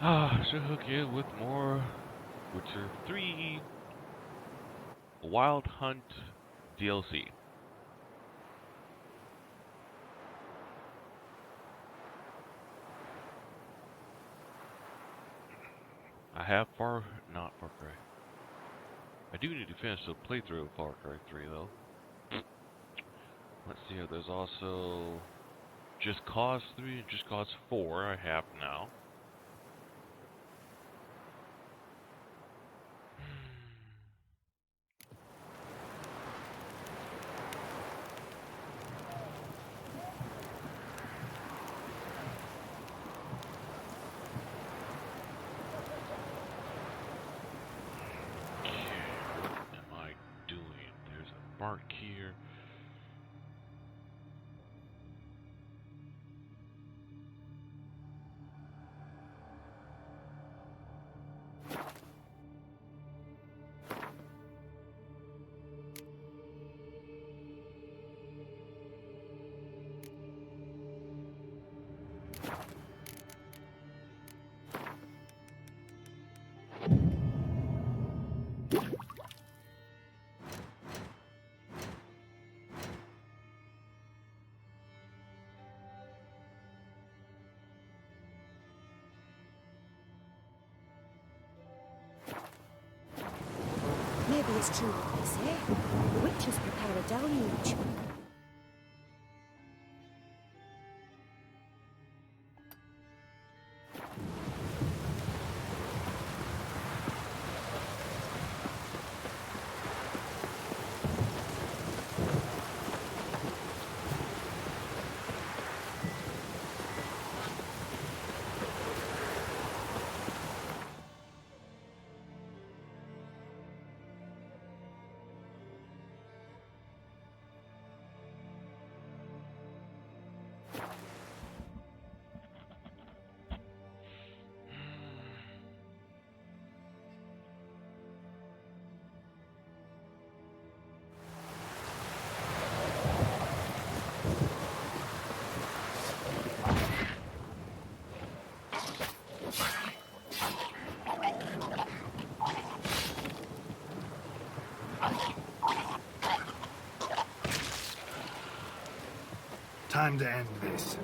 So hook you with more Witcher 3 Wild Hunt DLC. I have not Far Cry. I do need to finish the playthrough of Far Cry 3 though. Let's see here, there's also Just Cause 3 and Just Cause 4 I have now. What am I doing? There's a bark here. Maybe it's true what they say. The witches prepare a deluge. Time to end this.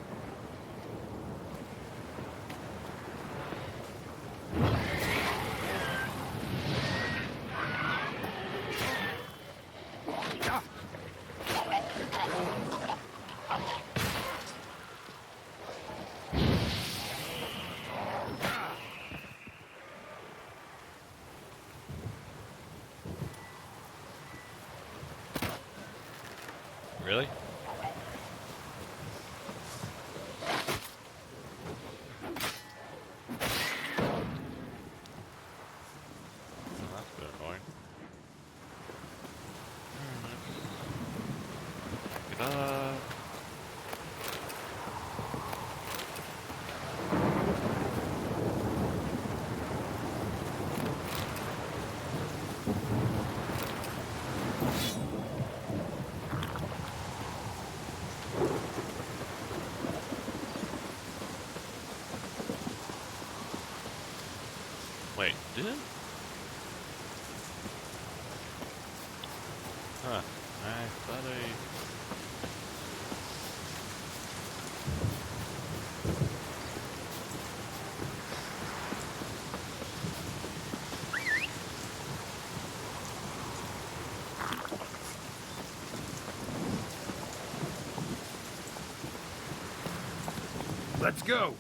Really? That's a bit annoying. Pick it up. Wait, did it? Huh. I thought Let's go!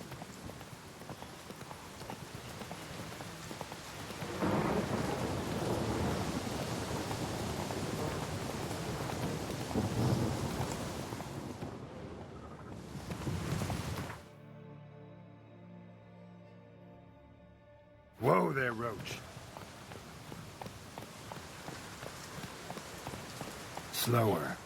Whoa there, Roach. Slower.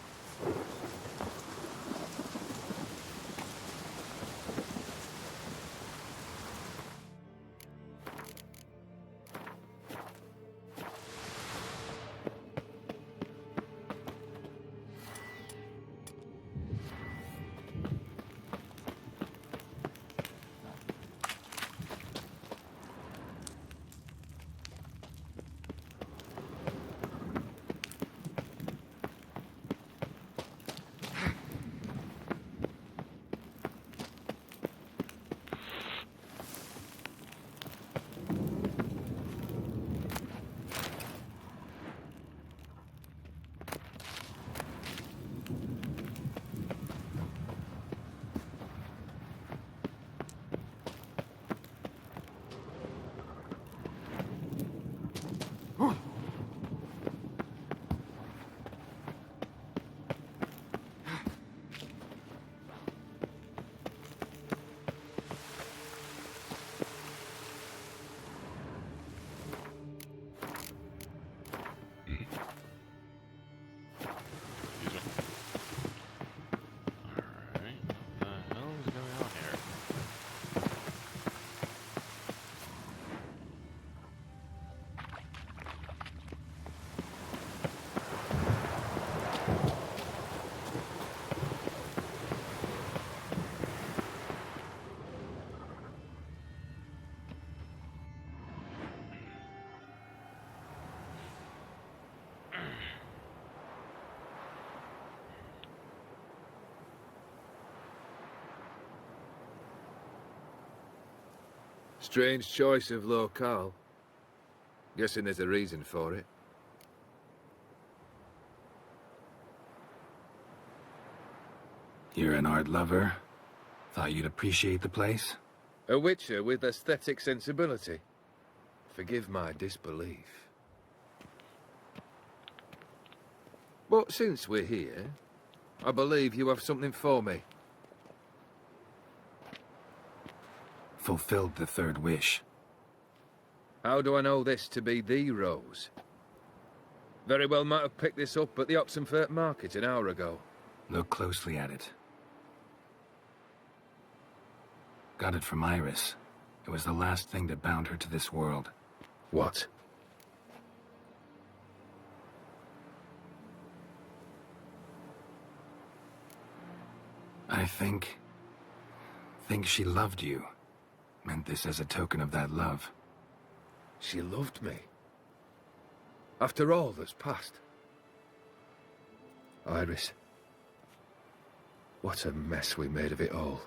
Strange choice of locale. Guessing there's a reason for it. You're an art lover. Thought you'd appreciate the place. A witcher with aesthetic sensibility. Forgive my disbelief. But since we're here, I believe you have something for me. Fulfilled the third wish. How do I know this to be the rose? Very well might have picked this up at the Oxenfurt market an hour ago. Look closely at it. Got it from Iris. It was the last thing that bound her to this world. What? I think she loved you. Meant this as a token of that love. She loved me. After all that's passed. Iris. What a mess we made of it all.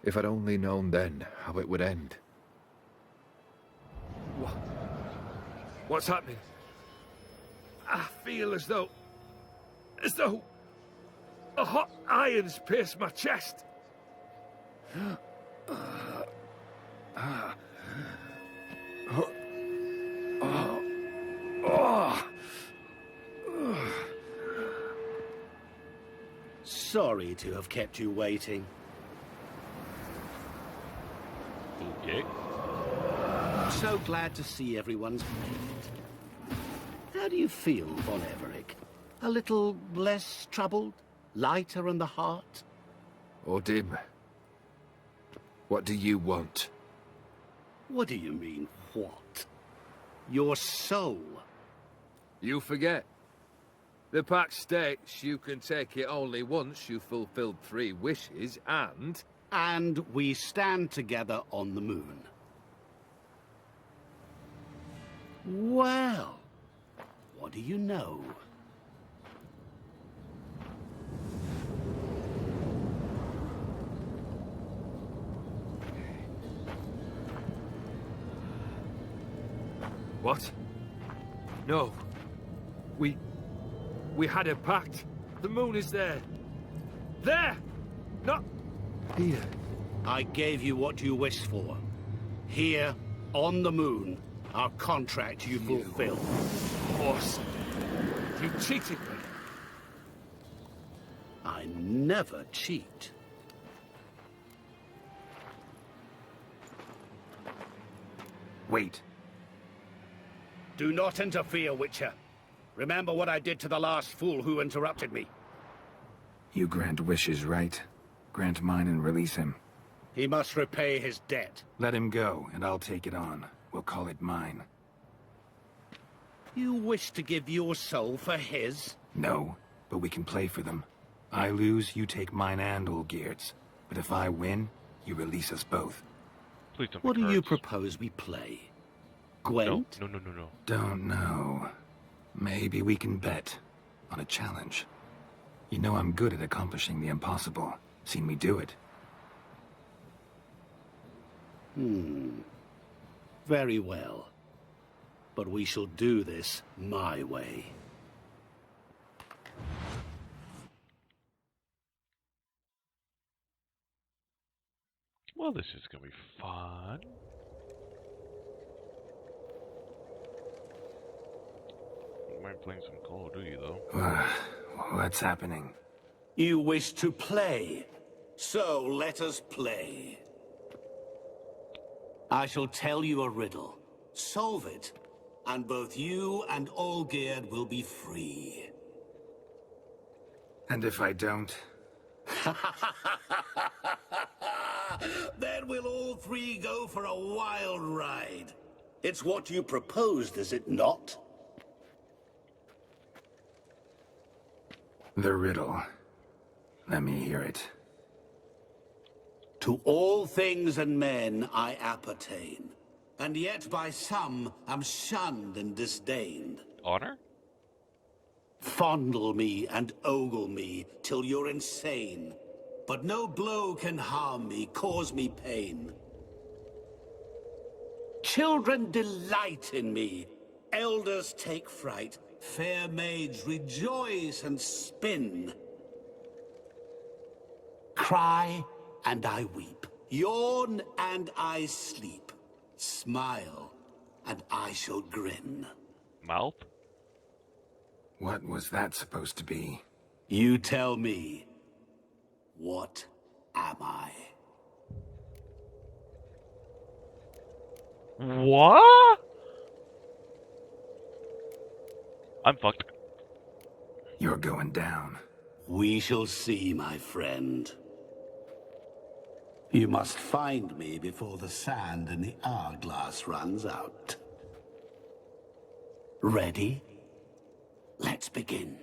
If I'd only known then how it would end. What's happening? I feel as though a hot iron's pierced my chest. Sorry to have kept you waiting. Okay. So glad to see everyone's made it. How do you feel, Von Everich? A little less troubled? Lighter in the heart? Dim. What do you want? What do you mean, what? Your soul. You forget. The pact states you can take it only once you've fulfilled 3 wishes, and... And we stand together on the moon. Well, what do you know? What? No. We had a pact. The moon is there. There! Not... here. I gave you what you wished for. Here, on the moon, our contract you fulfilled. Boss. You cheated me. I never cheat. Wait. Do not interfere, Witcher. Remember what I did to the last fool who interrupted me. You grant wishes, right? Grant mine and release him. He must repay his debt. Let him go, and I'll take it on. We'll call it mine. You wish to give your soul for his? No, but we can play for them. I lose, you take mine and Olgierd's. But if I win, you release us both. Please don't. What be do you cards. propose we play? Gwent? No. Don't know. Maybe we can bet on a challenge. You know I'm good at accomplishing the impossible. Seen me do it. Very well. But we shall do this my way. Well, this is gonna be fun. Don't mind playing some Call of Duty though. What's happening? You wish to play, so let us play. I shall tell you a riddle. Solve it, and both you and Olgierd will be free. And if I don't? Then we'll all 3 go for a wild ride. It's what you proposed, is it not? The riddle. Let me hear it. To all things and men I appertain, and yet by some am shunned and disdained. Honor? Fondle me and ogle me till you're insane, but no blow can harm me, cause me pain. Children delight in me. Elders take fright. Fair maids rejoice and spin. Cry and I weep. Yawn and I sleep. Smile and I shall grin. Mouth? What was that supposed to be? You tell me, what am I? What? I'm fucked. You're going down. We shall see, my friend. You must find me before the sand in the hourglass runs out. Ready? Let's begin.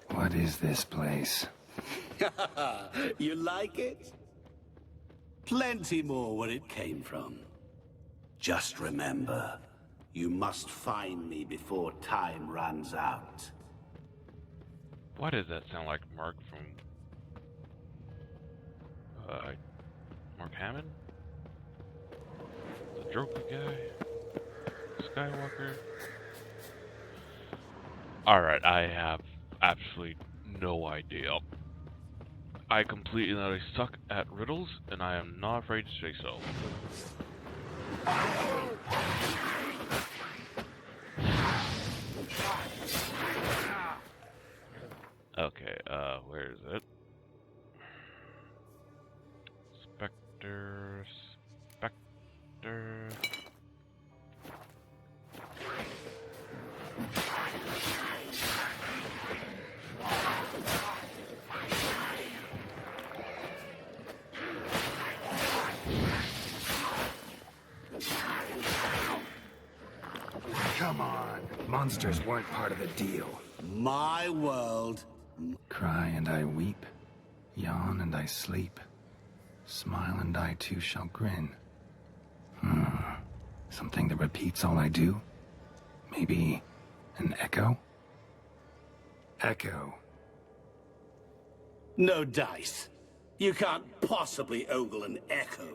What is this place? You like it? Plenty more where it came from. Just remember, you must find me before time runs out. Why does that sound like Mark from... Mark Hammond? The Joker guy? Skywalker? Alright, I have absolutely no idea. I completely and utterly suck at riddles, and I am not afraid to say so. Okay, where is it? Spectre... Come on. Monsters weren't part of the deal. My world. Cry and I weep. Yawn and I sleep. Smile and I too shall grin. Something that repeats all I do? Maybe an echo? Echo. No dice. You can't possibly ogle an echo.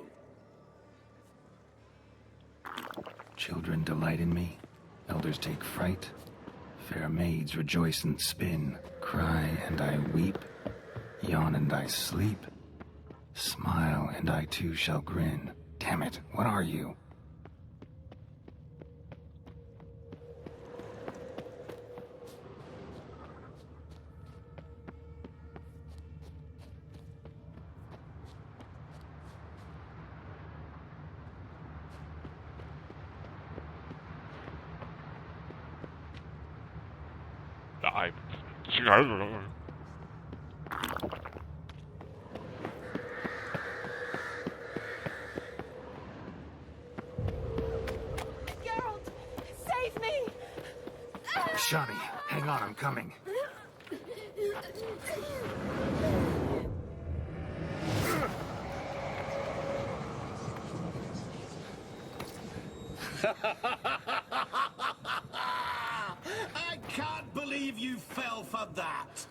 Children delight in me. Elders take fright. Fair maids rejoice and spin. Cry and I weep. Yawn and I sleep. Smile and I too shall grin. Damn it, what are you? Geralt, save me! Shani, hang on, I'm coming. I can't believe you fell for that.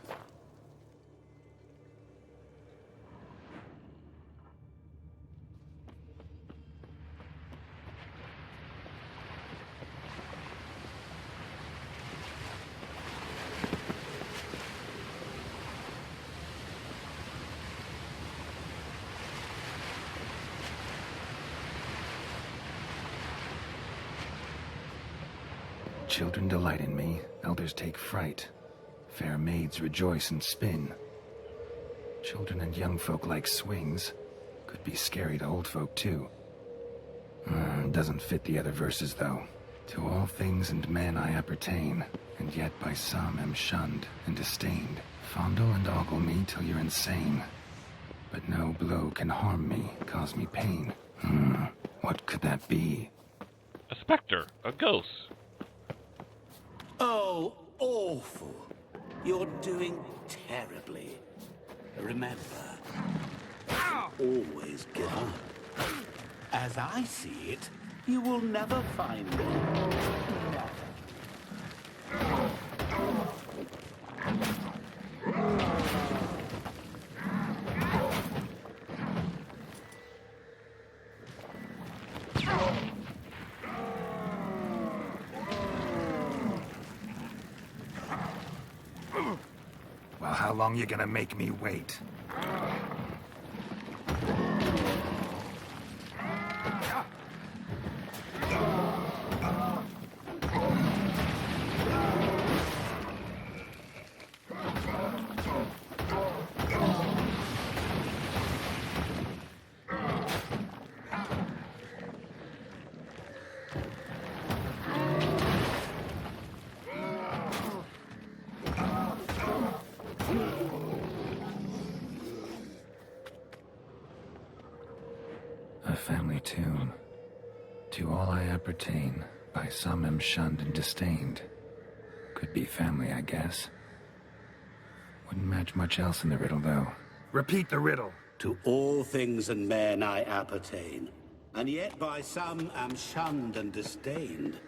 Children delight in me, elders take fright. Fair maids rejoice and spin. Children and young folk like swings. Could be scary to old folk too. Doesn't fit the other verses though. To all things and men I appertain, and yet by some am shunned and disdained. Fondle and ogle me till you're insane. But no blow can harm me, cause me pain. What could that be? A specter, a ghost. Oh, awful. You're doing terribly. Remember, always give up. As I see it, you will never find me. Well, how long you gonna make me wait? A family tune. To all I appertain, by some am shunned and disdained. Could be family, I guess. Wouldn't match much else in the riddle, though. Repeat the riddle. To all things and men I appertain, and yet by some am shunned and disdained.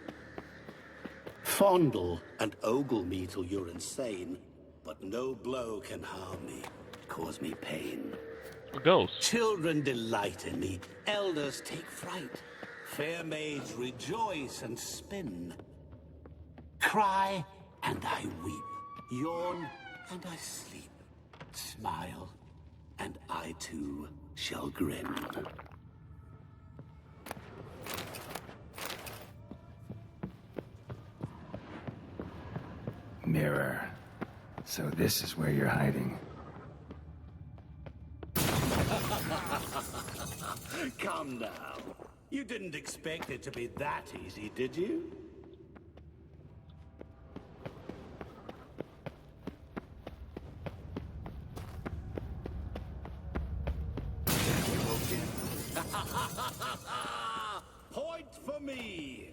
Fondle and ogle me till you're insane, but no blow can harm me, cause me pain. A ghost. Children delight in me, elders take fright. Fair maids rejoice and spin. Cry and I weep, yawn and I sleep. Smile and I too shall grin. Mirror. So this is where you're hiding. Come now. You didn't expect it to be that easy, did you? Point for me!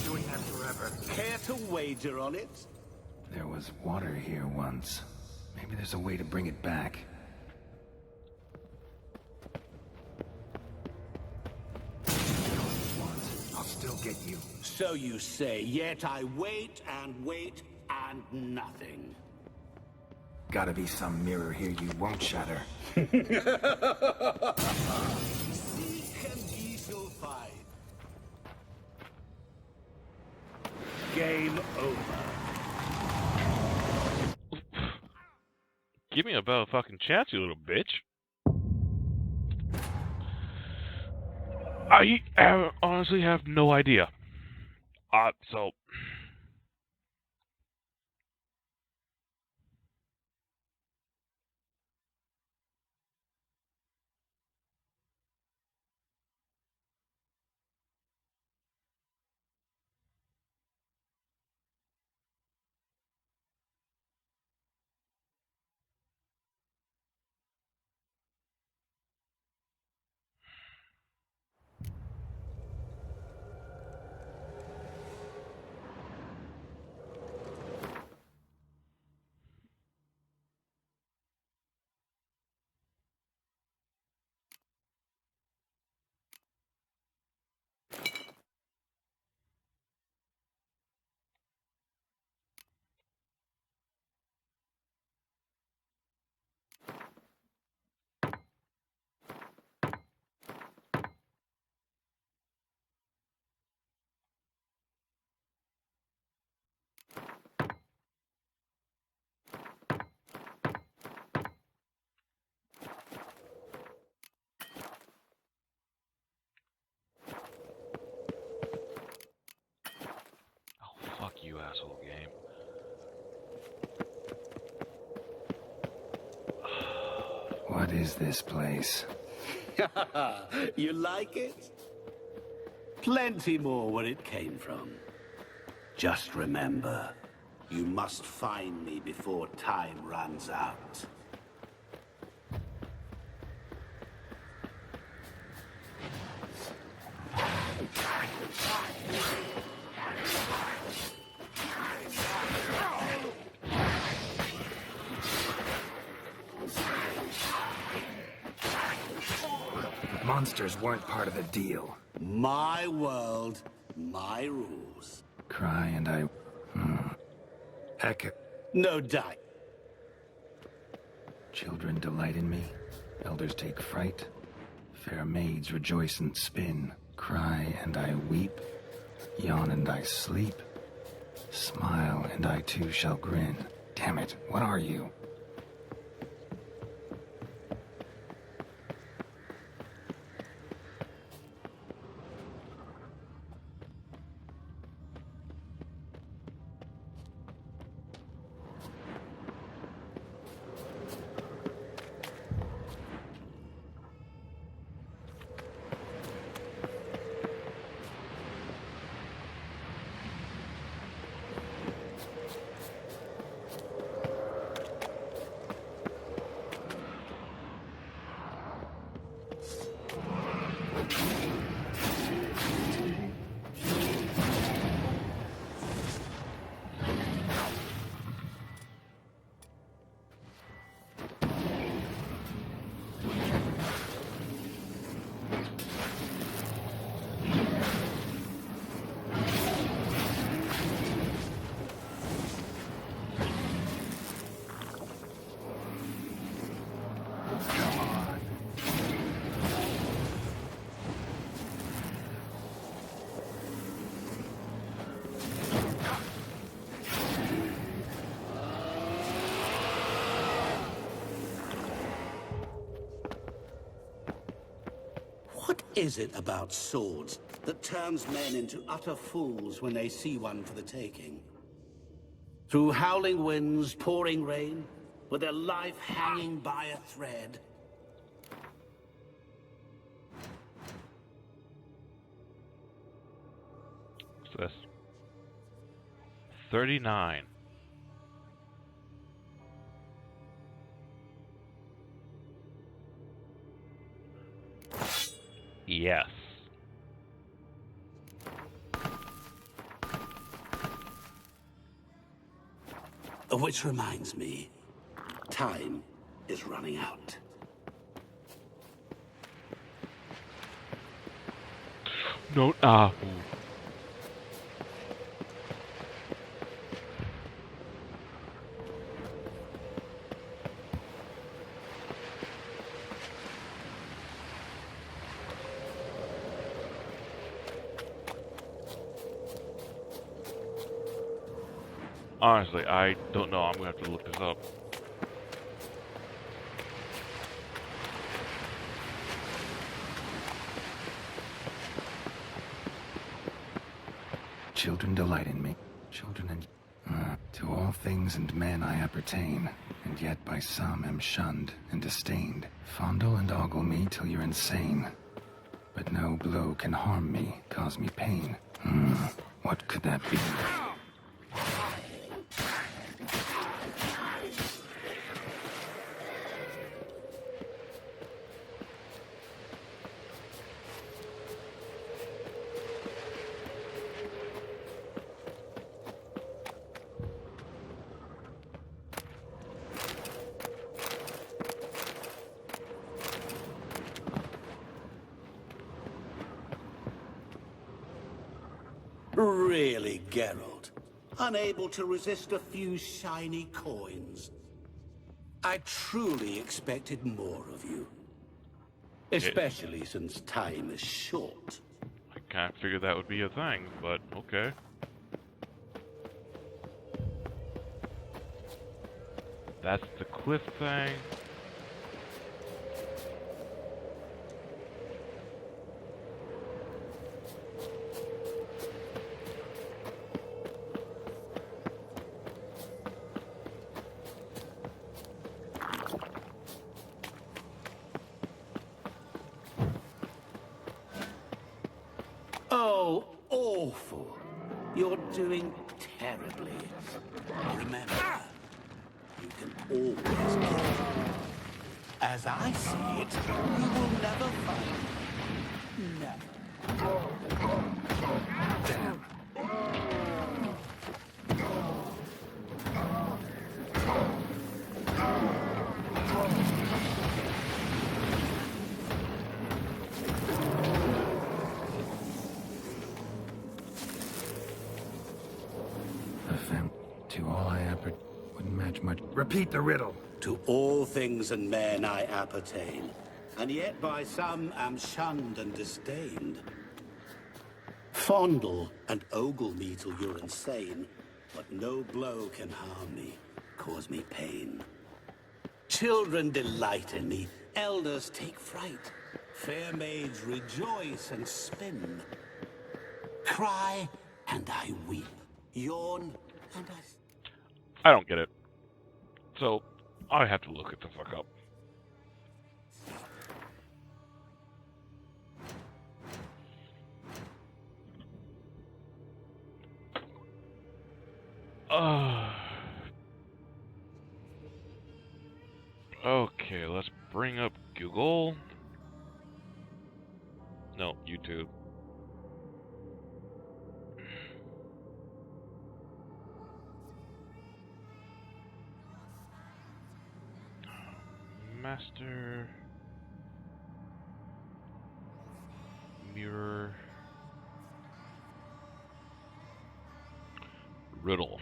Doing that forever. Care to wager on it? There was water here once. Maybe there's a way to bring it back. I'll still get you. So you say, yet I wait and wait and nothing. Gotta be some mirror here you won't shatter. Seek and ye shall find. Game over. Give me a better fucking chance, you little bitch. I honestly have no idea. So... Fuck you, asshole game. What is this place? You like it? Plenty more where it came from. Just remember, you must find me before time runs out. monsters weren't part of the deal. My world, my rules. Cry and I... Echo. No doubt. Children delight in me. Elders take fright. Fair maids rejoice and spin. Cry and I weep. Yawn and I sleep. Smile and I too shall grin. Damn it, what are you? What is it about swords that turns men into utter fools when they see one for the taking? Through howling winds, pouring rain, with their life hanging by a thread. What's this? 39. Yes. Which reminds me, time is running out. No, honestly, I don't know. I'm gonna have to look this up. Children delight in me. Children and... to all things and men I appertain, and yet by some am shunned and disdained. Fondle and ogle me till you're insane. But no blow can harm me, cause me pain. What could that be? Really, Geralt? Unable to resist a few shiny coins? I truly expected more of you. Especially since time is short. I can't figure that would be a thing, but okay. That's the cliff thing. Oh, awful. You're doing terribly. Remember, you can always kill. As I see it, you will never find. Never. Damn. fam. To all I wouldn't match much. Repeat the riddle. To all things and men I appertain, and yet by some am shunned and disdained. Fondle and ogle me till you're insane, but no blow can harm me, cause me pain. Children delight in me, elders take fright. Fair maids rejoice and spin. Cry, and I weep. Yawn, and I don't get it. So, I have to look it the fuck up. Okay, let's bring up Google. No, YouTube. Master mirror riddle.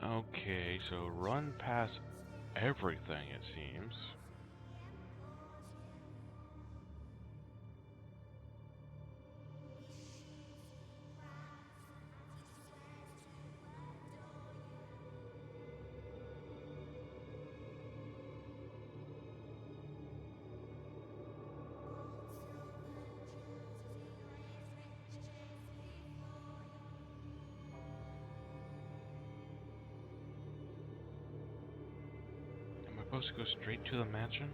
Okay, so run past everything, it seems. Am I supposed to go straight to the mansion?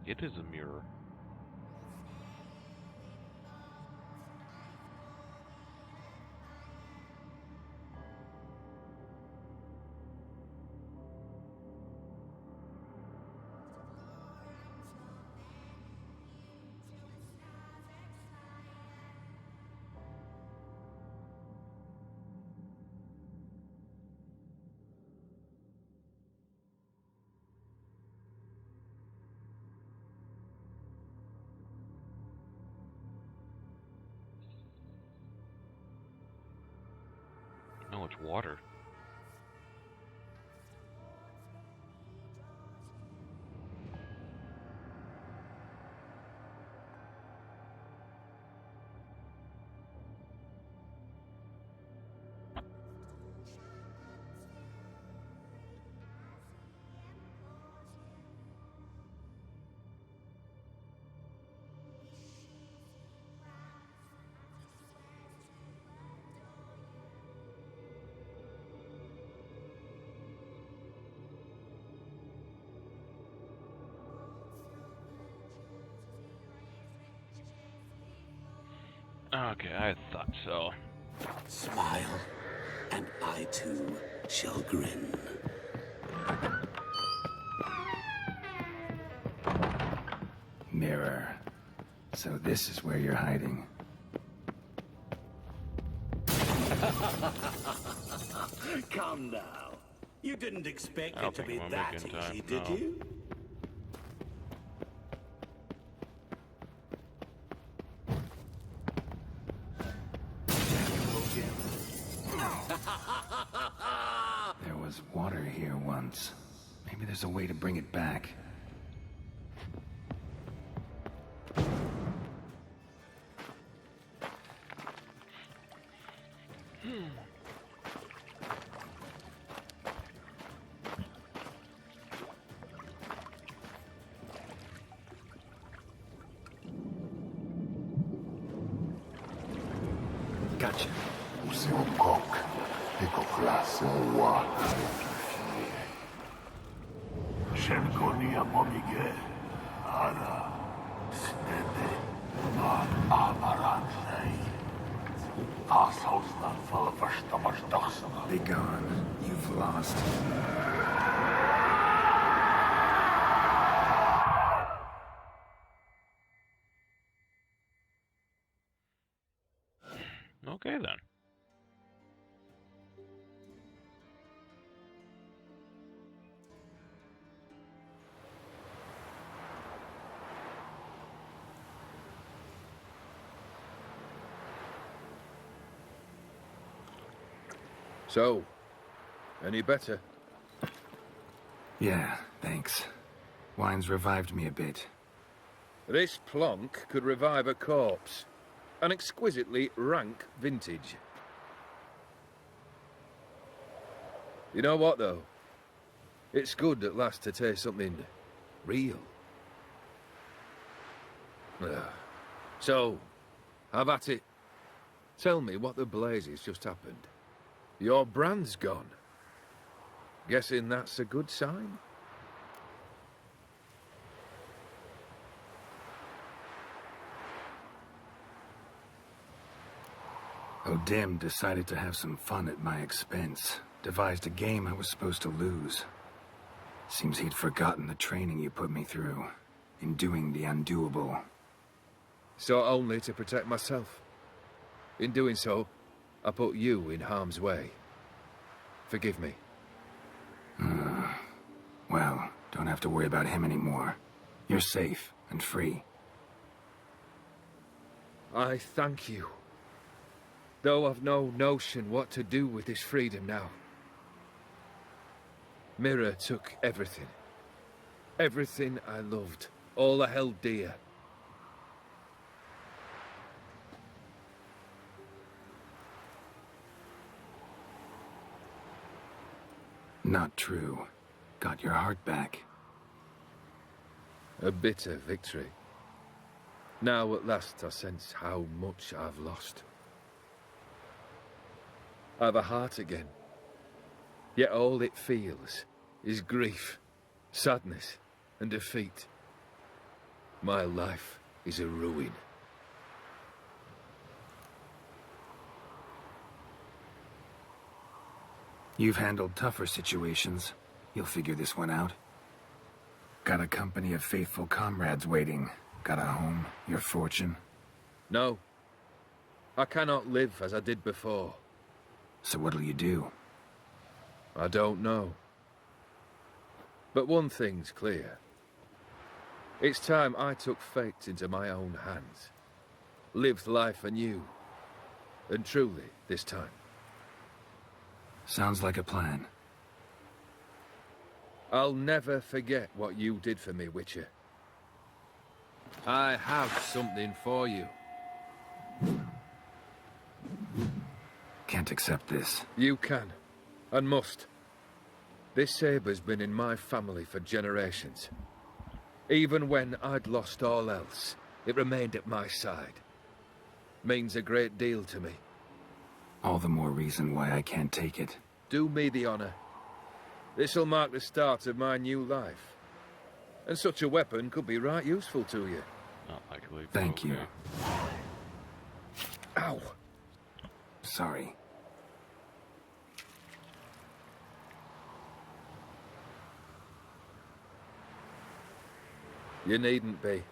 It is a mirror. No, it's water. Okay, I thought so. smile, and I too shall grin. Mirror. So this is where you're hiding. Come now. You didn't expect I it don't to think be we'll that make it in easy, time, did no. you? There was water here once. Maybe there's a way to bring it back. Gotcha. O seu coque picoclasse Shenkonia momige ara stede ma amaranjay. Assaulslan fala verstamas dagsana. Be gone. You've lost. Okay then. So, any better? Yeah, thanks. Wine's revived me a bit. This plonk could revive a corpse. An exquisitely rank vintage. You know what, though? It's good at last to taste something real. So, have at it. Tell me what the blazes just happened. Your brand's gone. Guessing that's a good sign? O'Dim decided to have some fun at my expense. Devised a game I was supposed to lose. Seems he'd forgotten the training you put me through. In doing the undoable. So only to protect myself. In doing so, I put you in harm's way. Forgive me. Well, don't have to worry about him anymore. You're safe and free. I thank you. Though I've no notion what to do with this freedom now. Mirror took everything. Everything I loved. All I held dear. Not true. Got your heart back. A bitter victory. Now at last I sense how much I've lost. I've a heart again. Yet all it feels is grief, sadness, and defeat. My life is a ruin. You've handled tougher situations. You'll figure this one out. Got a company of faithful comrades waiting. Got a home, your fortune. No. I cannot live as I did before. So what'll you do? I don't know. But one thing's clear. It's time I took fate into my own hands. Lived life anew. And truly, this time. Sounds like a plan. I'll never forget what you did for me, Witcher. I have something for you. Can't accept this. You can, and must. This sabre's been in my family for generations. Even when I'd lost all else, it remained at my side. Means a great deal to me. All the more reason why I can't take it. Do me the honor. This'll mark the start of my new life. And such a weapon could be right useful to you. Not likely. but Thank you. okay. Ow! Sorry. You needn't be.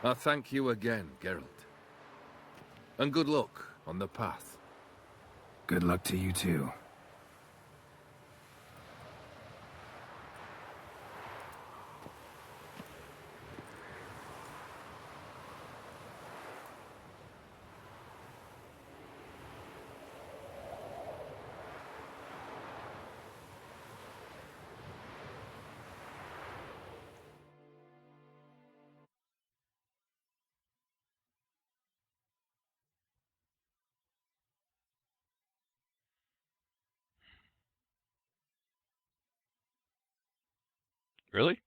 I thank you again, Geralt. And good luck on the path. Good luck to you too. Really?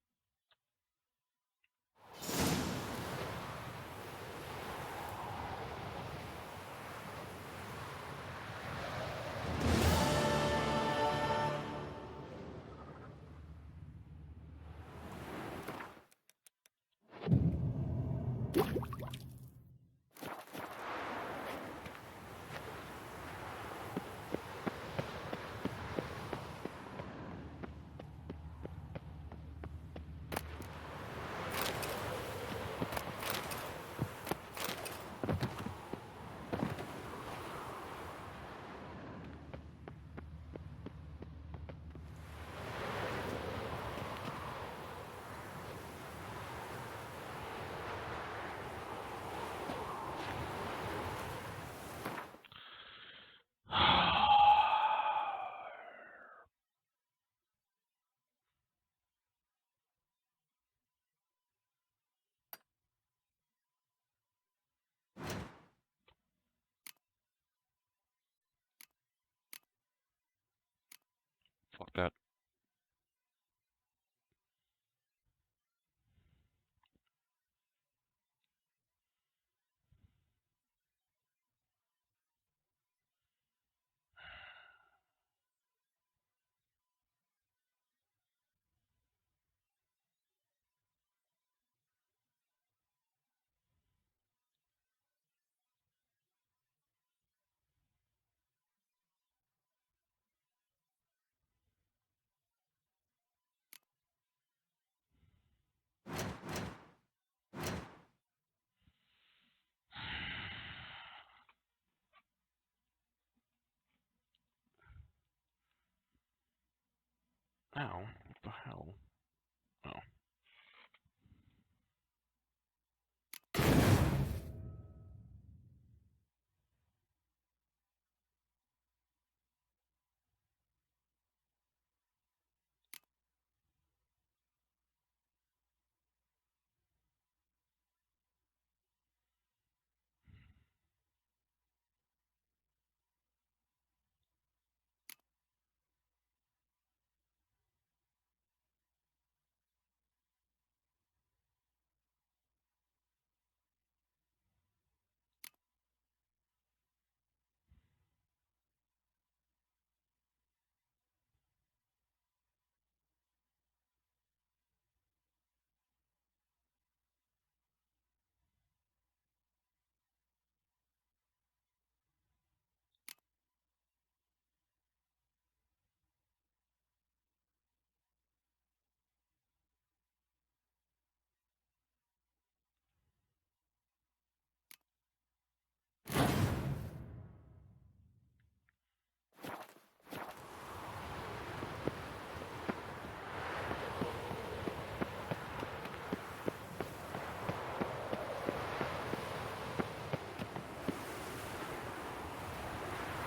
Fuck that. Ow, what the hell? Oh.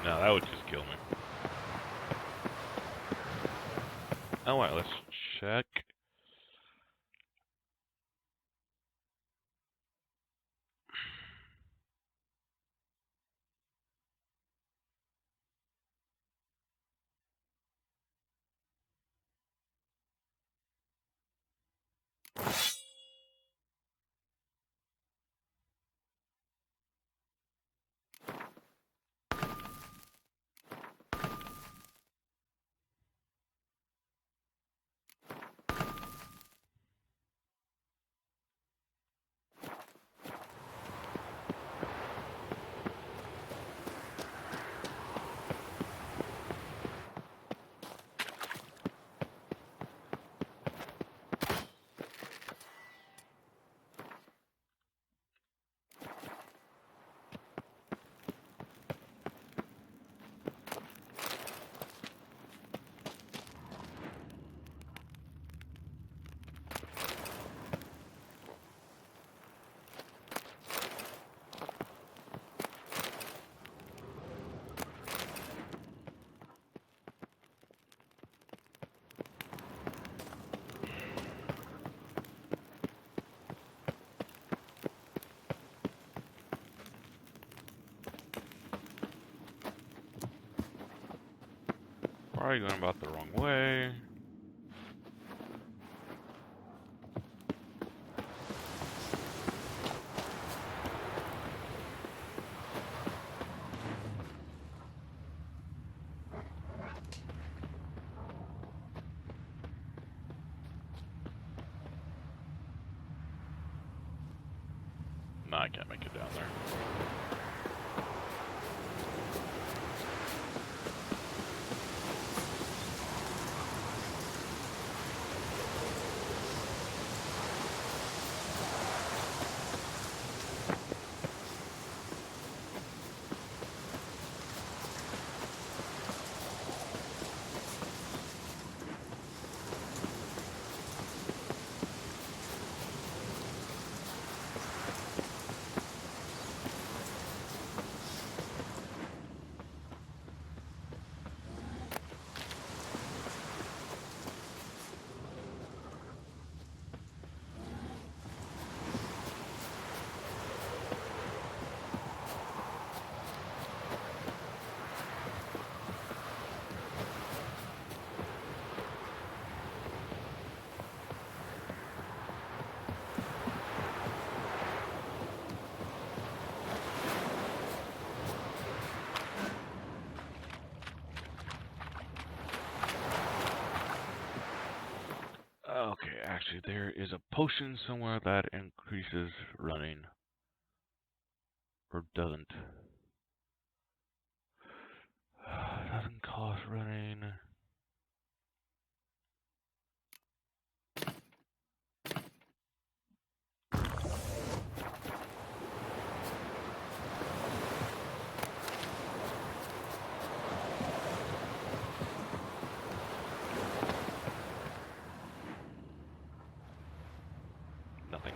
No, that would just kill me. Oh wait, let's check. Probably going about the wrong way. No, I can't make it down there. there is a potion somewhere that increases running. Or doesn't. Doesn't cost running. Nothing.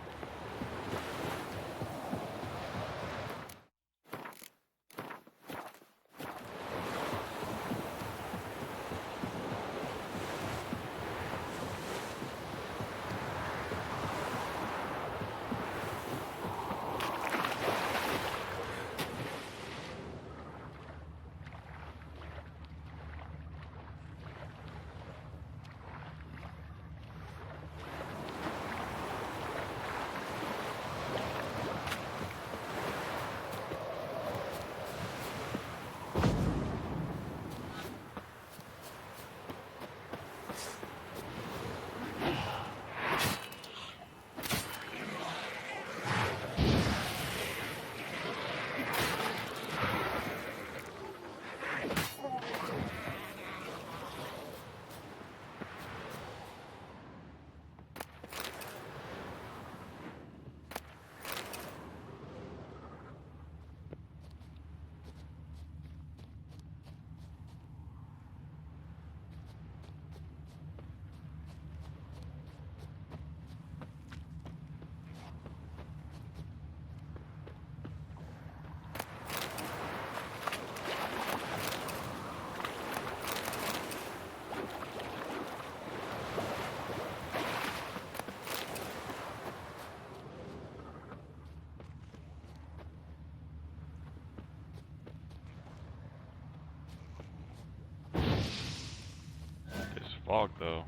This fog, though.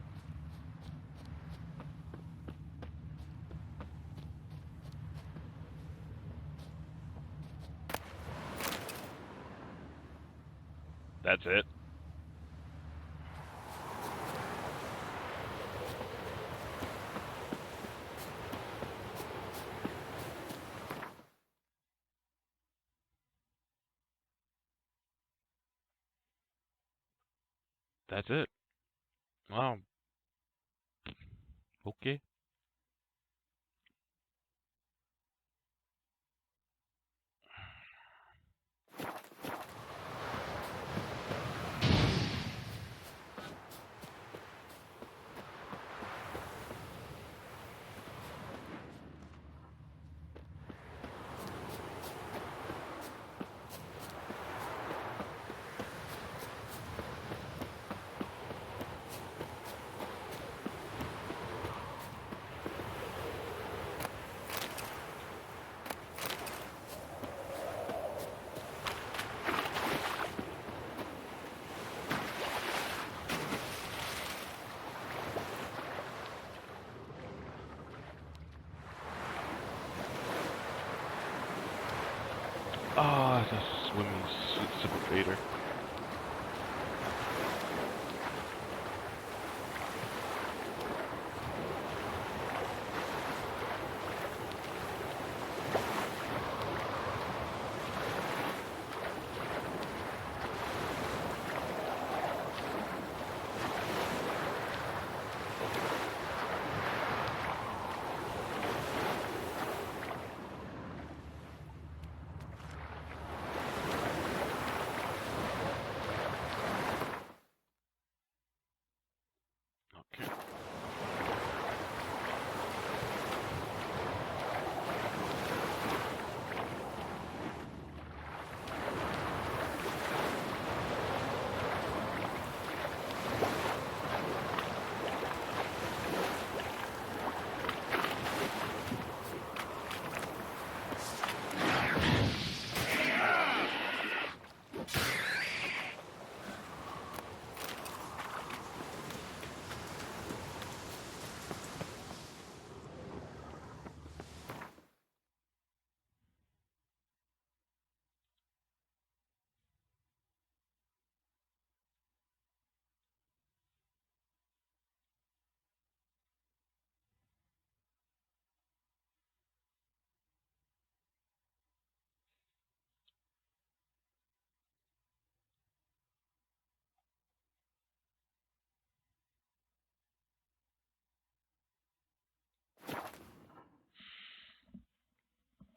That's it. That's it. Wow. Okay. Ah, it's a swimming super fader.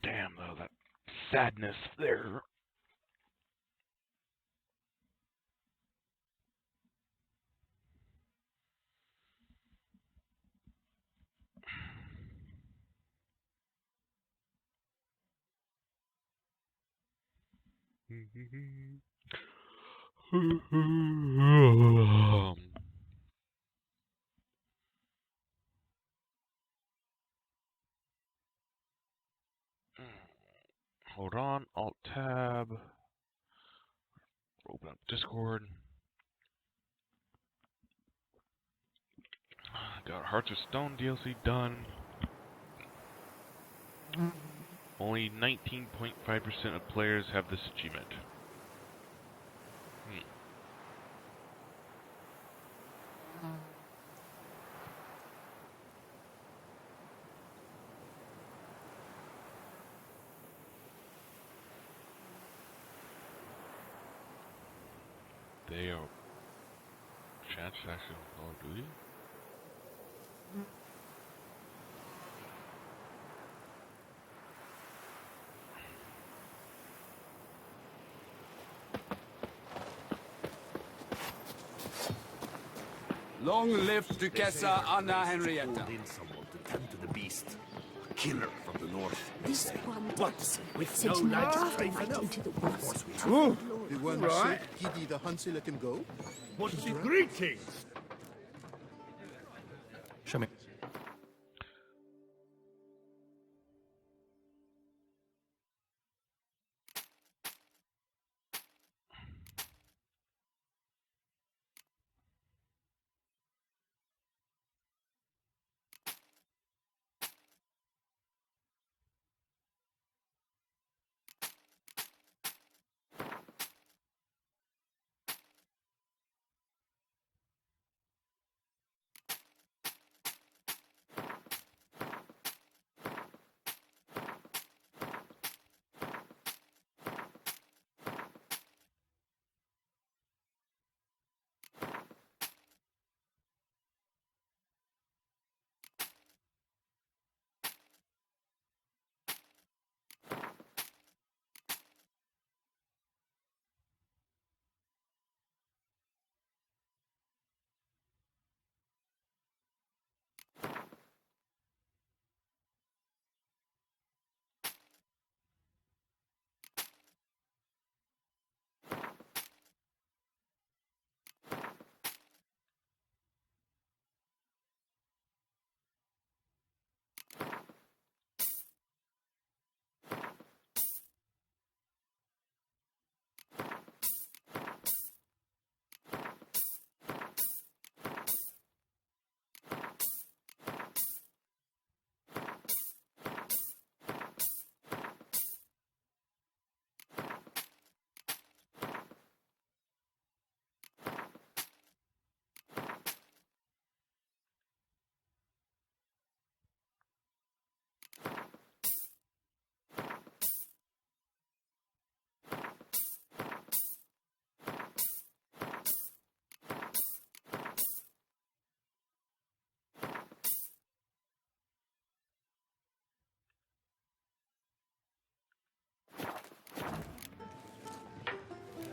Damn, though, that sadness there. Hold on, Alt Tab. Open up Discord. Got Hearts of Stone DLC done. Only 19.5% of players have this achievement. They are chance actually Call of Duty. Long live Duchessa Anna Henrietta. In someone to tend to the beast. A killer from the north. This one What? does. With Sent no him light right strength right enough? into the woods. The one who said Giddy the Hansi let him go? What's the greetings? Show me.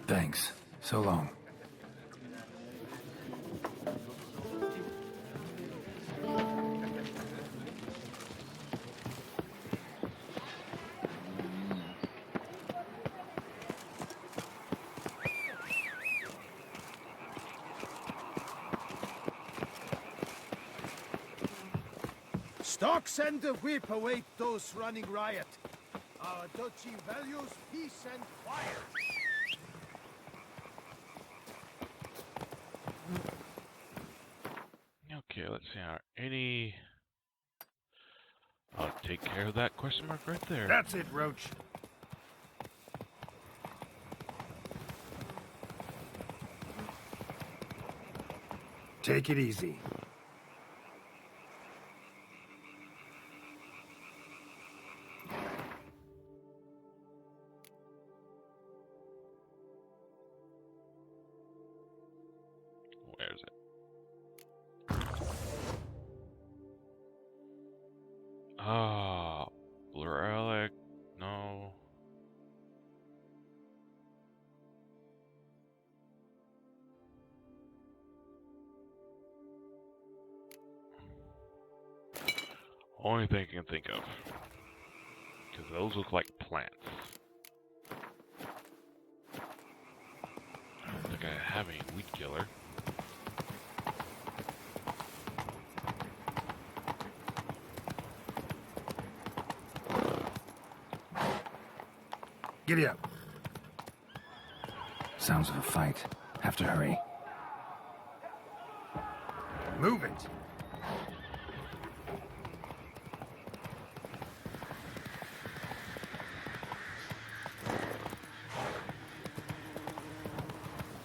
Thanks. So long. Stocks and the whip await those running riot. Our duchy values peace and quiet. Okay, let's see. Any... I'll take care of that question mark right there. That's it, Roach. Take it easy. Where is it? Ah, Blue Relic, only thing I can think of. Because those look like plants. I don't think I have any weed killer. Giddy up. Sounds of a fight. Have to hurry. Move it.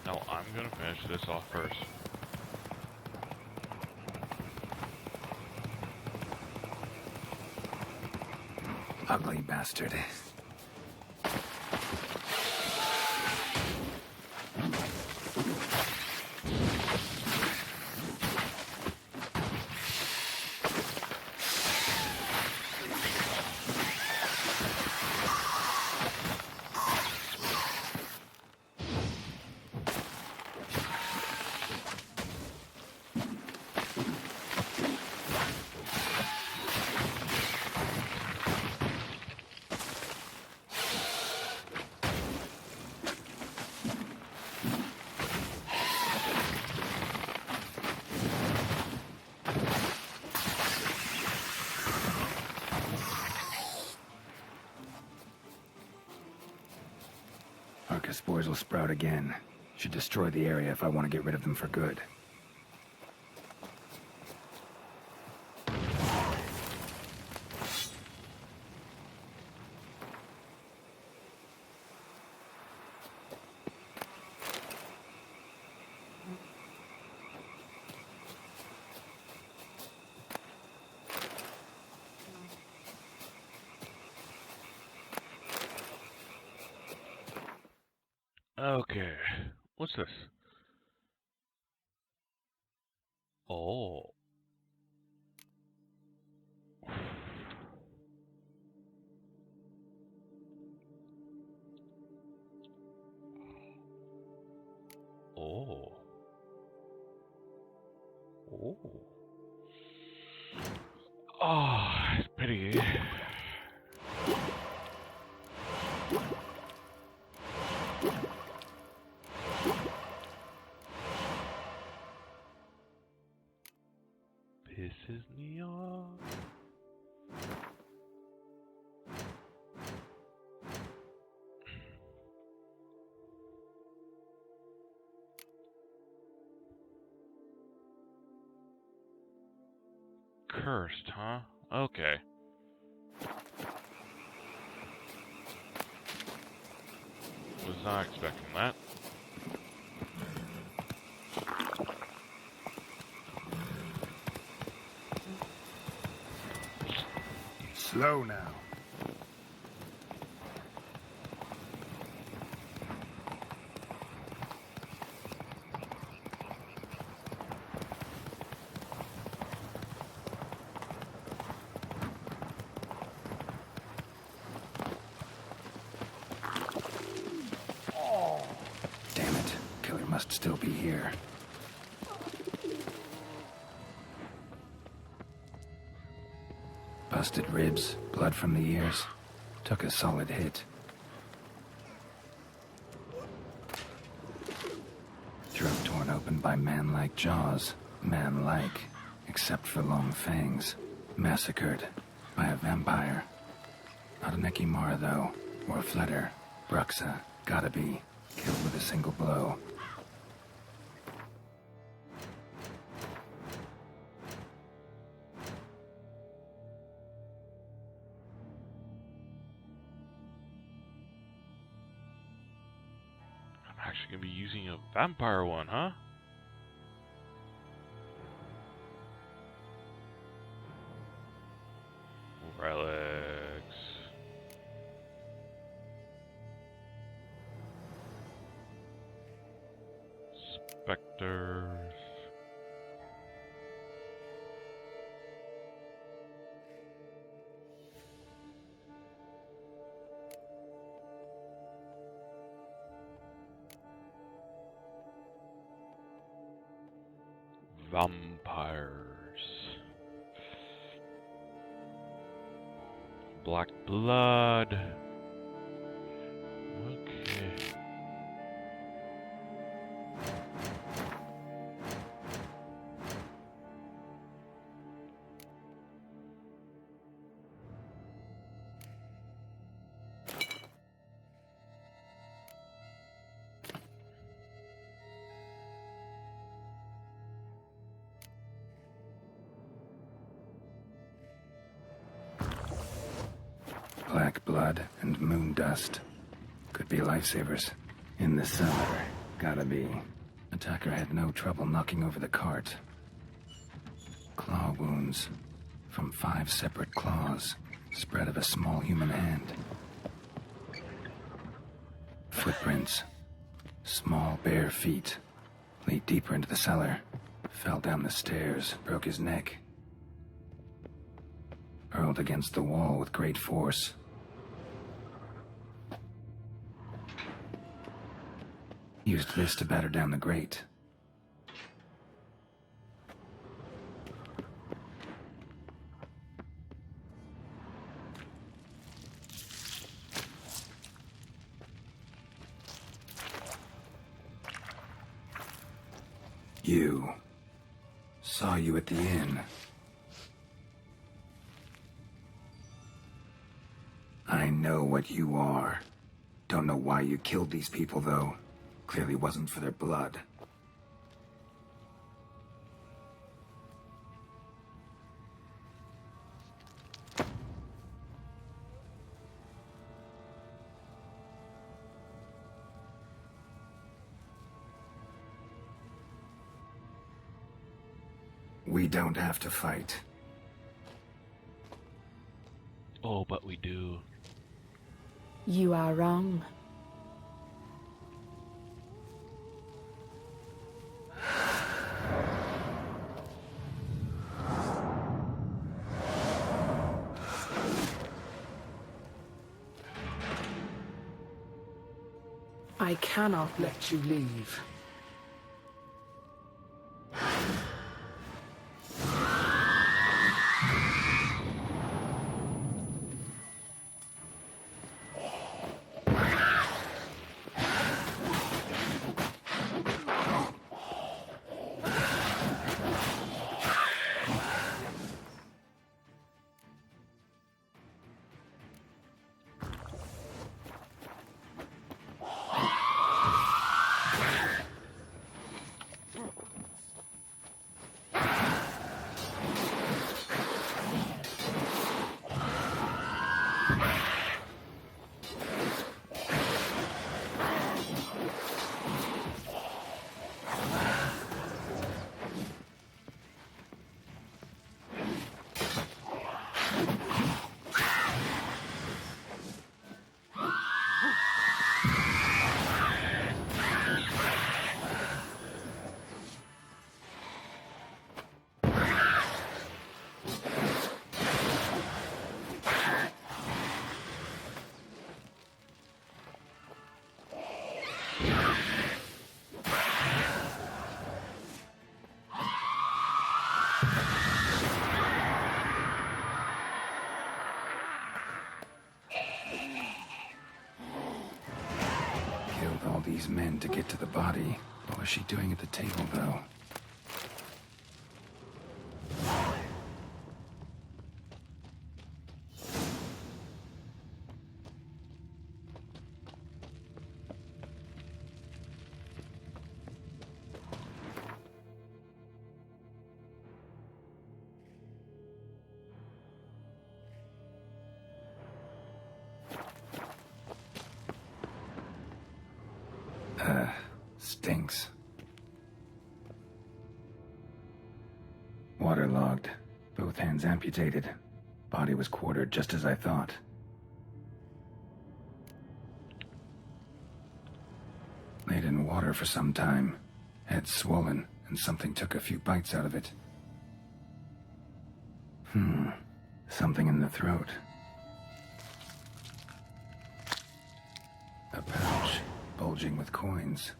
No, I'm gonna finish this off first. Ugly bastard. Arca spores will sprout again. Should destroy the area if I want to get rid of them for good. Okay. What's this? Oh. Oh. Oh. Oh, it's pretty. Pisses me off. Cursed, huh? Okay. Was not expecting that. Slow now. Damn it. Killer must still be here. Busted ribs, blood from the ears. Took a solid hit. Throat torn open by man-like jaws. Man-like, except for long fangs. Massacred by a vampire. Not an Ekimara, though, or a Fletter. Bruxa, gotta be. Killed with a single blow. I'm actually gonna be using a vampire one, huh? Relics. Specters. Vampires. Black blood. Okay. Black blood and moon dust. Could be lifesavers. In the cellar. Gotta be. Attacker had no trouble knocking over the cart. Claw wounds. From 5 separate claws. Spread of a small human hand. Footprints. Small bare feet. Lead deeper into the cellar. Fell down the stairs. Broke his neck. Hurled against the wall with great force. Used this to batter down the grate. You. Saw you at the inn. I know what you are. Don't know why you killed these people, though. Clearly wasn't for their blood. We don't have to fight. Oh, but we do. You are wrong. I cannot let you leave. All these men to get to the body. What was she doing at the table, though? Stinks. Waterlogged. Both hands amputated. Body was quartered just as I thought. Laid in water for some time. Head swollen, and something took a few bites out of it. Something in the throat. A pouch, bulging with coins.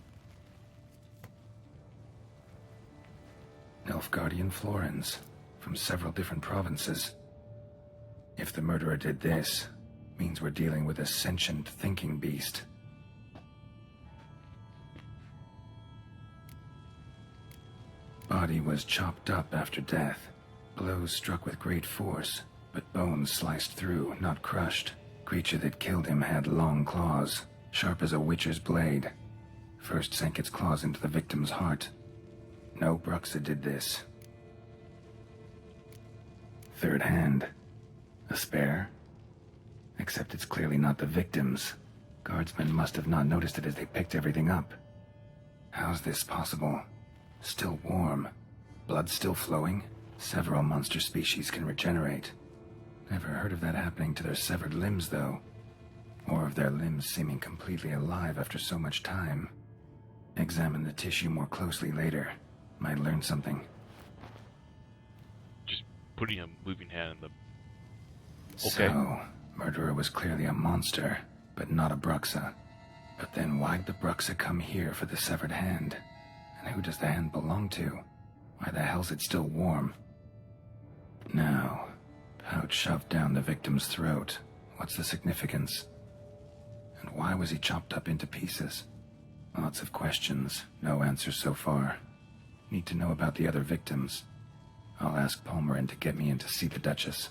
Nilfgaardian florins, from several different provinces. If the murderer did this, means we're dealing with a sentient thinking beast. Body was chopped up after death. Blows struck with great force, but bones sliced through, not crushed. Creature that killed him had long claws, sharp as a witcher's blade. First sank its claws into the victim's heart. No Bruxa did this. Third hand. A spare? Except it's clearly not the victim's. Guardsmen must have not noticed it as they picked everything up. How's this possible? Still warm. Blood still flowing? Several monster species can regenerate. Never heard of that happening to their severed limbs, though. Or of their limbs seeming completely alive after so much time. Examine the tissue more closely later. Might learn something. Just putting a moving hand in the... Okay. So, murderer was clearly a monster, but not a Bruxa. But then why'd the Bruxa come here for the severed hand? And who does the hand belong to? Why the hell's it still warm? Now, pouch shoved down the victim's throat. What's the significance? And why was he chopped up into pieces? Lots of questions, no answers so far. Need to know about the other victims. I'll ask Palmerin to get me in to see the Duchess.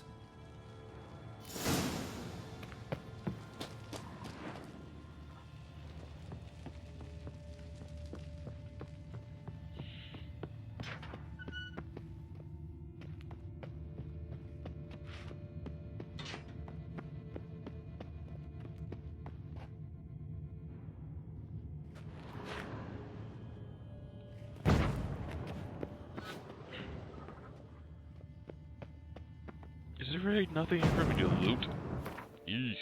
Is there really nothing for me to loot? Yeesh.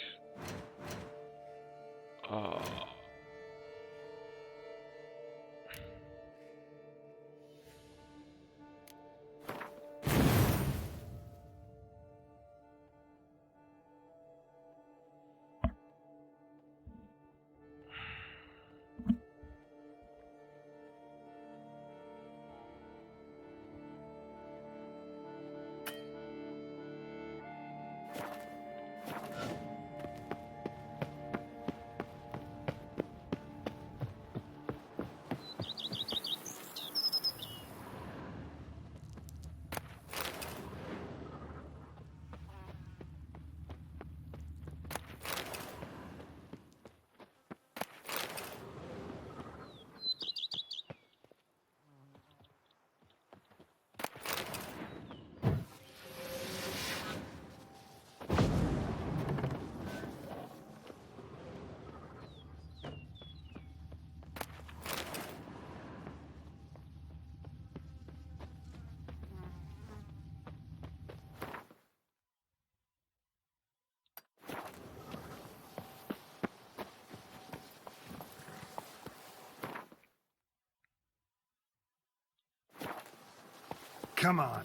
Come on.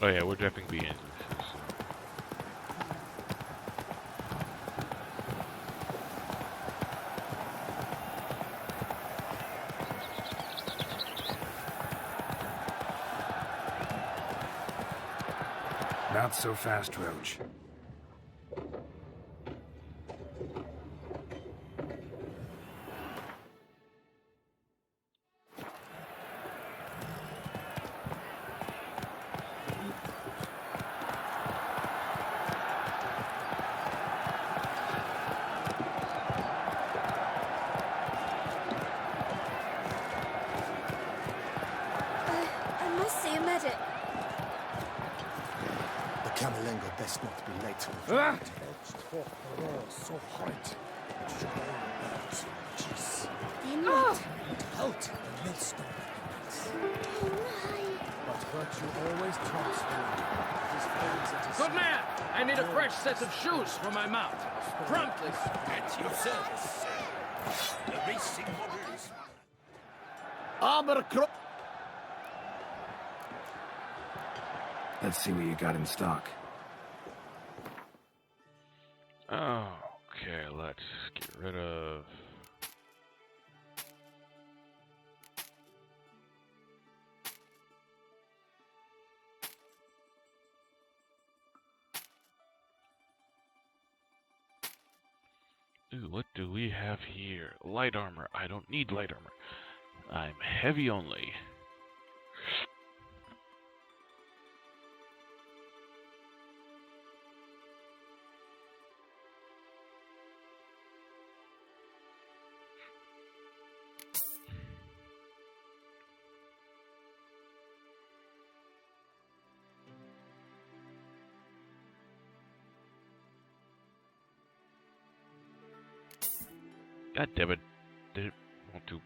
Oh yeah, we're definitely being... Not so fast, Roach. I must see a medic. The Camerlengo best not be late. So hot. Jeez. They're not. Out the millstone. Oh, my. But virtue always trumps Good man! I need a fresh set of shoes for my mount. Promptly. At your service, sir. The racing order is... Let's see what you got in stock. Okay, let's get rid of... Ooh, what do we have here? Light armor. I don't need light armor. I'm heavy only. God damn it. Didn't want to.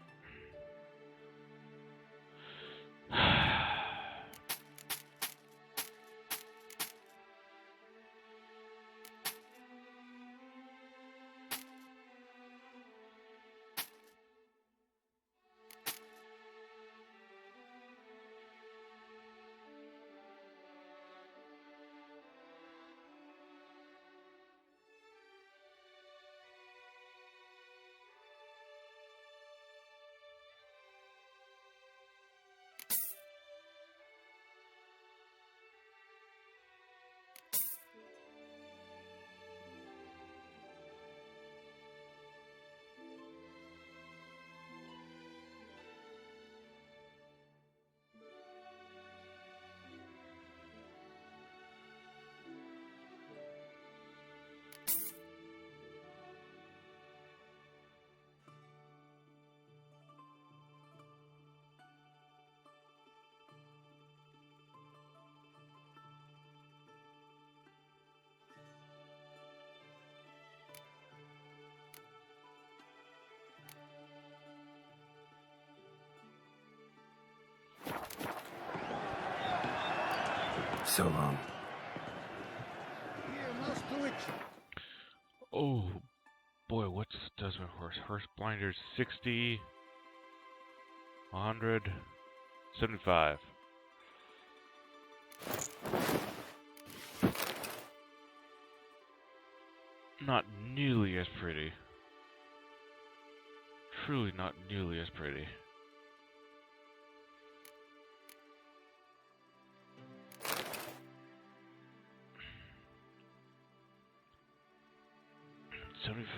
So long. Here, Master Witch. Oh boy, what does my horse? Horse blinders 60, 100, 75. Not nearly as pretty. Truly not nearly as pretty.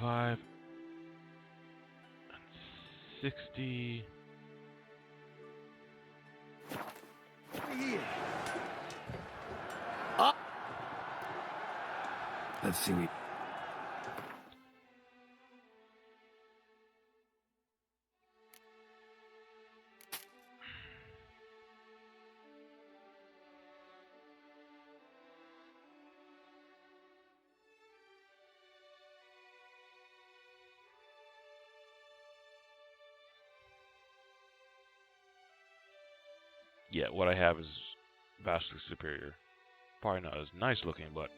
$75 and $60. Here. Let's see what... Yeah, what I have is vastly superior. Probably not as nice looking, but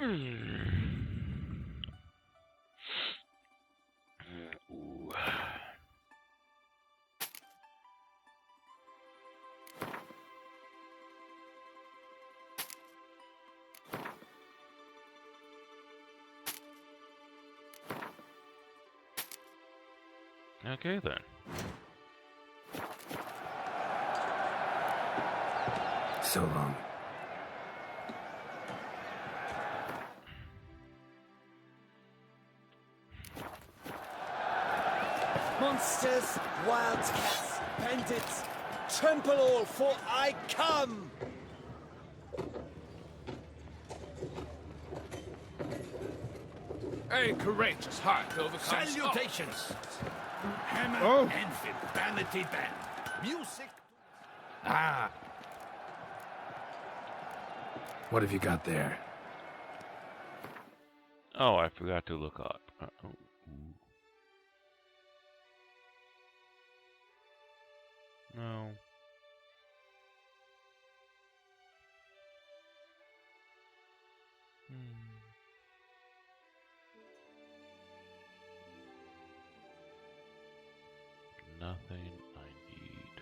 Ooh. Okay then. So long. Monsters, wildcats, bandits, trample all, for I come! A courageous heart overcomes Salutations! Hammer Oh. and vanity band. Music. Ah, What have you got there? Oh, I forgot to look up. Ooh. No. Nothing I need.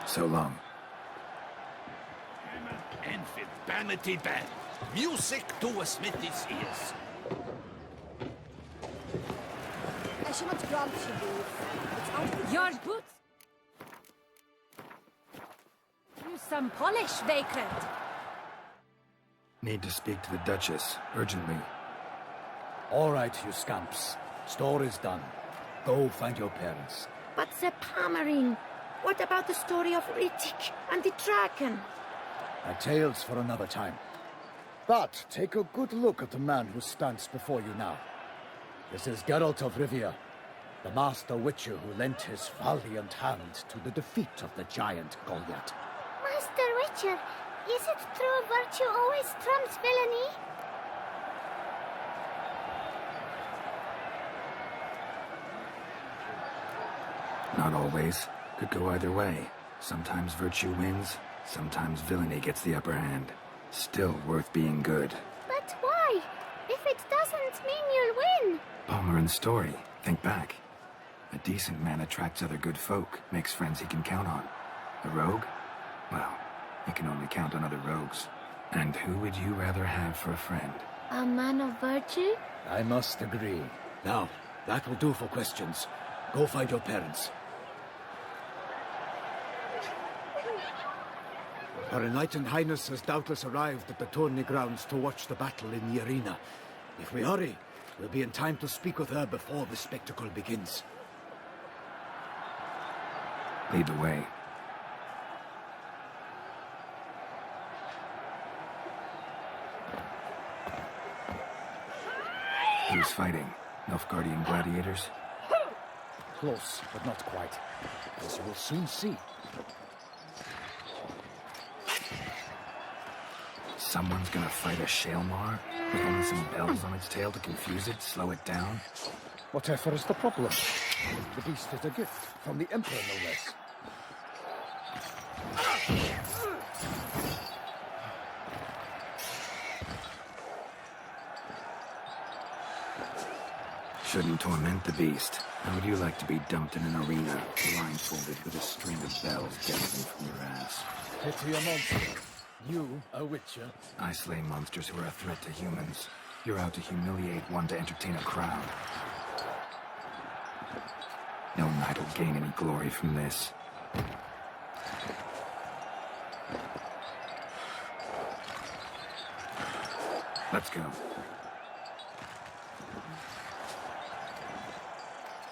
So long. Hammer and vanity band. Music to a smithy's ears. I should not grant you leave. It's out of your boots. Use some polish, vagrant. Need to speak to the Duchess, urgently. All right, you scamps. Store is done. Go find your parents. But the Palmerine. What about the story of Rittik and the dragon? A tale's for another time. But take a good look at the man who stands before you now. This is Geralt of Rivia, the master witcher who lent his valiant hand to the defeat of the giant Goliath. Master Witcher, is it true virtue always trumps villainy? Not always. Could go either way. Sometimes virtue wins, sometimes villainy gets the upper hand. Still worth being good. But why? If it doesn't mean you'll win. Palmerin's story. Think back. A decent man attracts other good folk, makes friends he can count on. A rogue? Well, he can only count on other rogues. And who would you rather have for a friend? A man of virtue? I must agree. Now, that will do for questions. Go find your parents. Her Enlightened Highness has doubtless arrived at the tourney grounds to watch the battle in the arena. If we hurry, we'll be in time to speak with her before the spectacle begins. Lead the way. Who's fighting? Nilfgaardian gladiators? Close, but not quite. As you will soon see. Someone's gonna fight a Shaelmar? With only some bells on its tail to confuse it, slow it down? Whatever is the problem? The beast is a gift from the Emperor, no less. Shouldn't torment the beast. How would you like to be dumped in an arena, blindfolded with a string of bells dangling from your ass? Pity a monster. You, a witcher? I slay monsters who are a threat to humans. You're out to humiliate one to entertain a crowd. No knight will gain any glory from this. Let's go.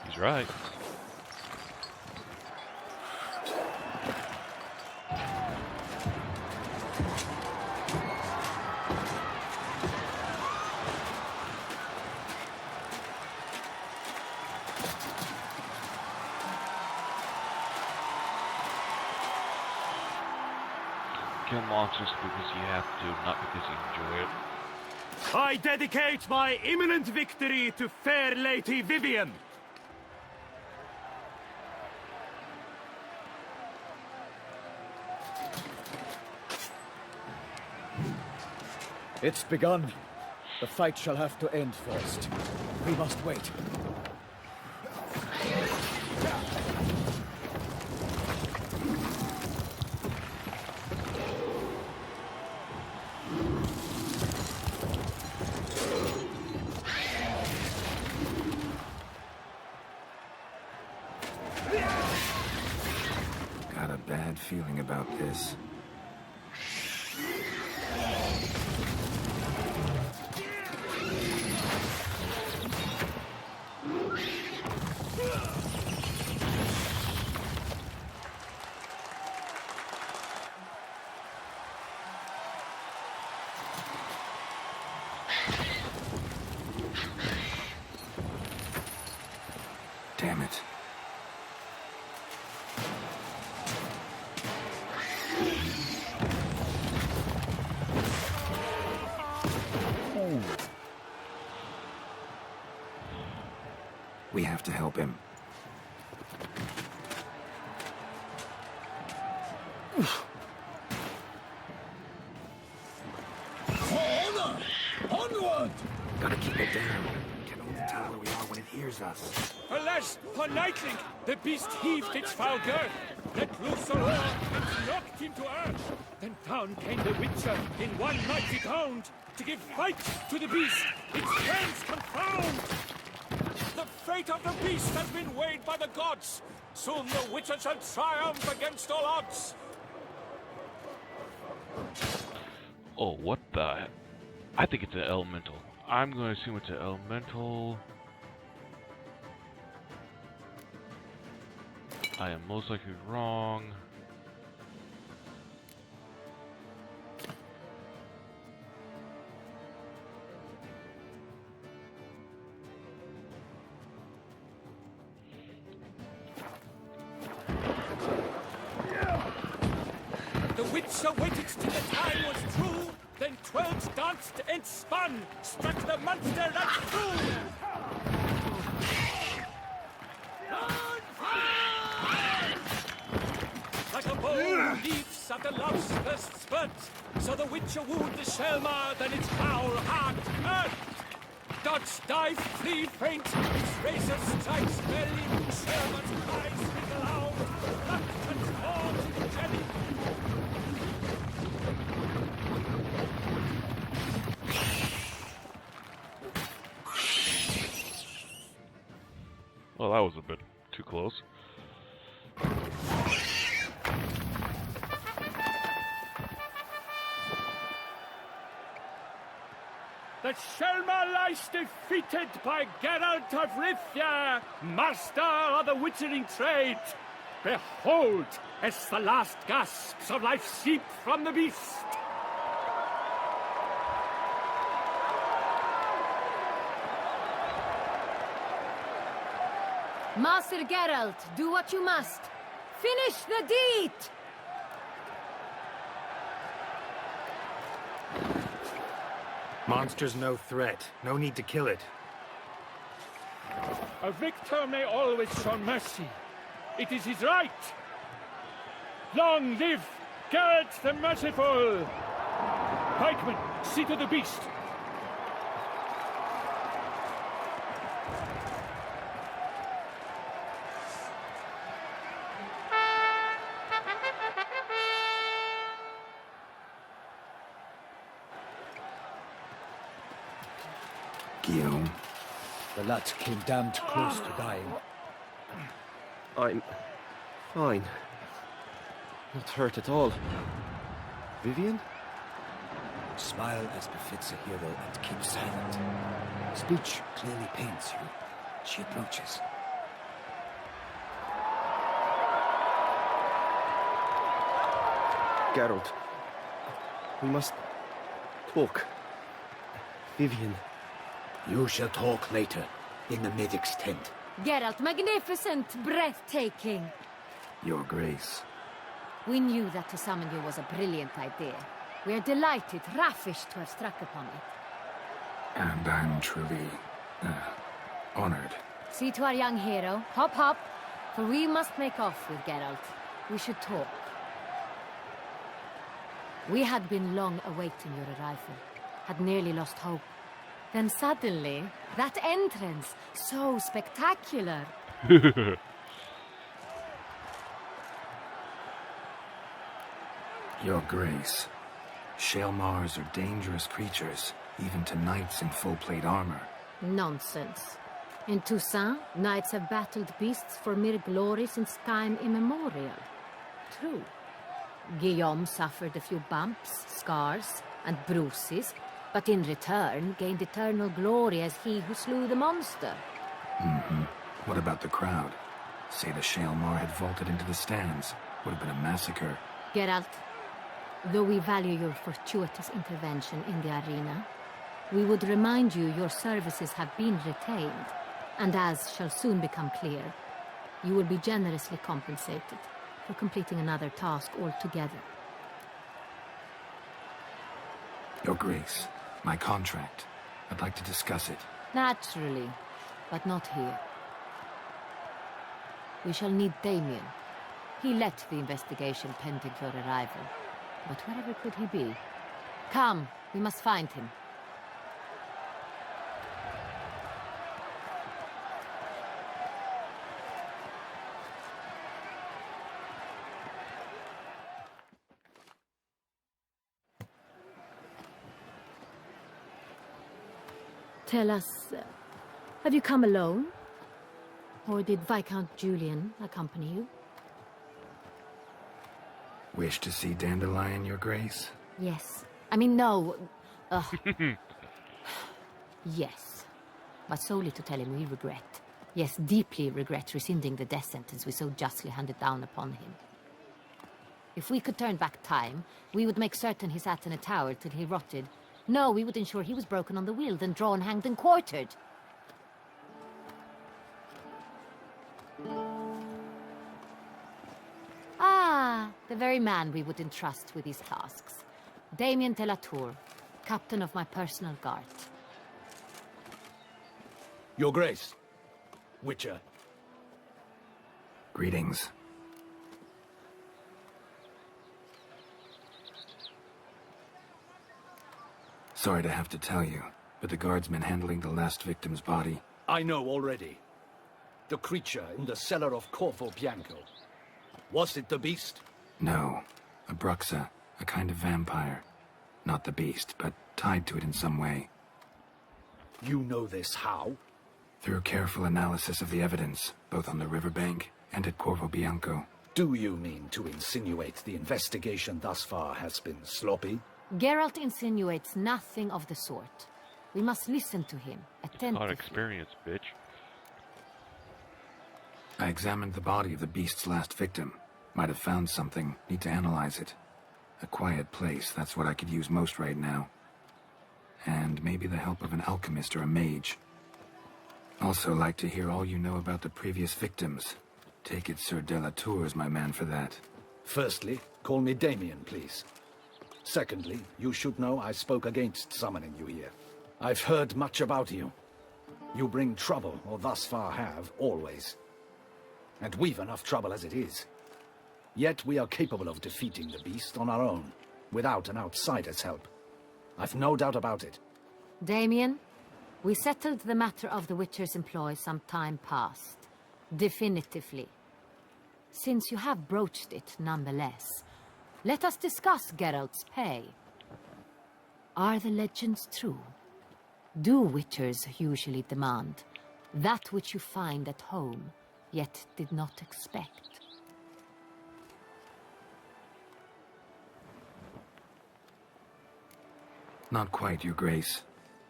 He's right. Kill monsters because you have to, not because you enjoy it. I dedicate my imminent victory to fair Lady Vivian. It's begun. The fight shall have to end first. We must wait. Got a bad feeling about this. Damn it. We have to help him. Onward! Gotta keep it down. Can only tell where we are when it hears us. Alas, for Nightling, the beast heaved its foul girth, let loose a roar, and knocked him to earth. Then down came the Witcher in one mighty bound, to give fight to the beast, its friends confound. The fate of the beast has been weighed by the gods. Soon the Witcher shall triumph against all odds. Oh, what the? I think it's an elemental. I'm going to assume it's an elemental. I am most likely wrong. The Witcher waited till the time was true, then twirled, danced, and spun, struck the monster and flew. Like a bow leaps after love's first spurt, so the Witcher wooed the Shelma, then its foul heart hurt. Dodge, dive, flee, faint, its razor strikes belly, Shelma's eyes speak aloud, blood transformed into jelly. Well, that was a bit too close. The Shelma lies defeated by Geralt of Rivia, master of the witchering trade. Behold, as the last gasps of life seep from the beast. Master Geralt, do what you must. Finish the deed! Monster's no threat. No need to kill it. A victor may always show mercy. It is his right. Long live Geralt the Merciful! Pikemen, see to the beast. Guillaume. The lad came damned close to dying. I'm fine. Not hurt at all. Vivian? Smile as befits a hero and keep silent. Speech clearly paints you. She approaches. Geralt, we must talk. Vivian. You shall talk later, in the medic's tent. Geralt, magnificent, breathtaking. Your Grace. We knew that to summon you was a brilliant idea. We are delighted, ravished to have struck upon it. And I'm truly, honored. See to our young hero. Hop, hop. For we must make off with Geralt. We should talk. We had been long awaiting your arrival. Had nearly lost hope. Then suddenly, that entrance, so spectacular. Your Grace. Shaelmars are dangerous creatures, even to knights in full plate armor. Nonsense. In Toussaint, knights have battled beasts for mere glory since time immemorial. True. Guillaume suffered a few bumps, scars, and bruises, but in return gained eternal glory as he who slew the monster. What about the crowd? Say the Shaelmar had vaulted into the stands. Would have been a massacre. Geralt, though we value your fortuitous intervention in the arena, we would remind you your services have been retained, and as shall soon become clear, you will be generously compensated for completing another task altogether. Your Grace, my contract. I'd like to discuss it. Naturally, but not here. We shall need Damien. He led the investigation pending your arrival. But wherever could he be? Come, we must find him. Tell us, have you come alone? Or did Viscount Julian accompany you? Wish to see Dandelion, Your Grace? Yes. I mean, no. Yes. But solely to tell him we regret. Yes, deeply regret rescinding the death sentence we so justly handed down upon him. If we could turn back time, we would make certain he sat in a tower till he rotted. No, we would ensure he was broken on the wheel, then drawn, hanged, and quartered. Ah, the very man we would entrust with these tasks. Damien de la Tour, captain of my personal guard. Your Grace. Witcher. Greetings. Sorry to have to tell you, but the guardsman handling the last victim's body... I know already. The creature in the cellar of Corvo Bianco. Was it the beast? No. A Bruxa, a kind of vampire. Not the beast, but tied to it in some way. You know this how? Through careful analysis of the evidence, both on the riverbank and at Corvo Bianco. Do you mean to insinuate the investigation thus far has been sloppy? Geralt insinuates nothing of the sort. We must listen to him attentively. Got experience, bitch. I examined the body of the beast's last victim. Might have found something. Need to analyze it. A quiet place, that's what I could use most right now. And maybe the help of an alchemist or a mage. Also like to hear all you know about the previous victims. Take it Sir de la Tour is my man for that. Firstly, call me Damien, please. Secondly, you should know I spoke against summoning you here. I've heard much about you. You bring trouble, or thus far have, always. And we've enough trouble as it is. Yet we are capable of defeating the beast on our own, without an outsider's help. I've no doubt about it. Damien, we settled the matter of the Witcher's employ some time past. Definitively. Since you have broached it nonetheless, let us discuss Geralt's pay. Are the legends true? Do Witchers usually demand that which you find at home, yet did not expect? Not quite, Your Grace.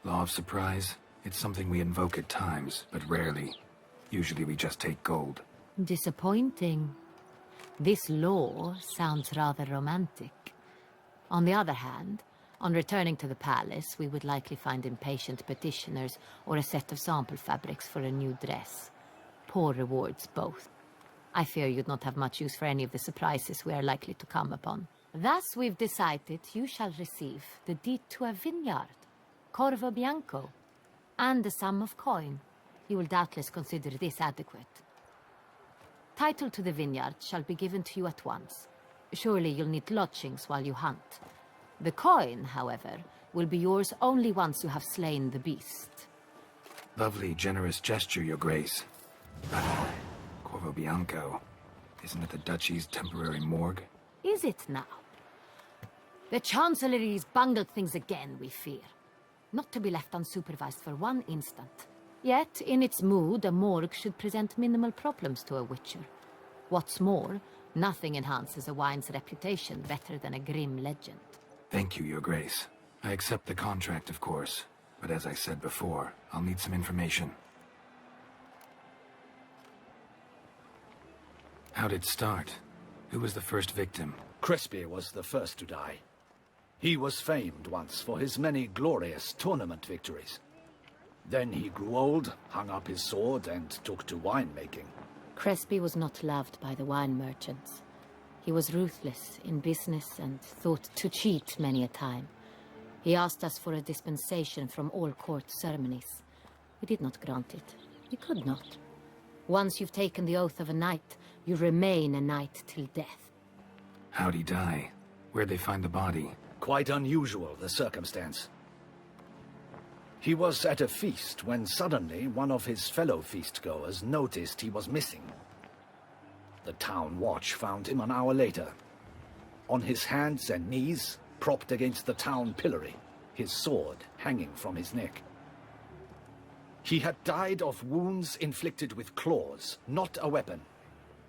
Law of surprise, it's something we invoke at times, but rarely. Usually we just take gold. Disappointing. This law sounds rather romantic. On the other hand, on returning to the palace, we would likely find impatient petitioners or a set of sample fabrics for a new dress. Poor rewards, both. I fear you'd not have much use for any of the surprises we are likely to come upon. Thus, we've decided you shall receive the deed to a vineyard, Corvo Bianco, and a sum of coin. You will doubtless consider this adequate. Title to the vineyard shall be given to you at once. Surely you'll need lodgings while you hunt. The coin, however, will be yours only once you have slain the beast. Lovely, generous gesture, Your Grace. Corvo Bianco. Isn't it the Duchy's temporary morgue? Is it now? The Chancellery's bungled things again, we fear. Not to be left unsupervised for one instant. Yet, in its mood, a morgue should present minimal problems to a witcher. What's more, nothing enhances a wine's reputation better than a grim legend. Thank you, Your Grace. I accept the contract, of course. But as I said before, I'll need some information. How'd it start? Who was the first victim? Crespi was the first to die. He was famed once for his many glorious tournament victories. Then he grew old, hung up his sword, and took to winemaking. Crespi was not loved by the wine merchants. He was ruthless in business and thought to cheat many a time. He asked us for a dispensation from all court ceremonies. We did not grant it. We could not. Once you've taken the oath of a knight, you remain a knight till death. How'd he die? Where'd they find the body? Quite unusual, the circumstance. He was at a feast when suddenly one of his fellow feastgoers noticed he was missing. The town watch found him an hour later. On his hands and knees, propped against the town pillory, his sword hanging from his neck. He had died of wounds inflicted with claws, not a weapon.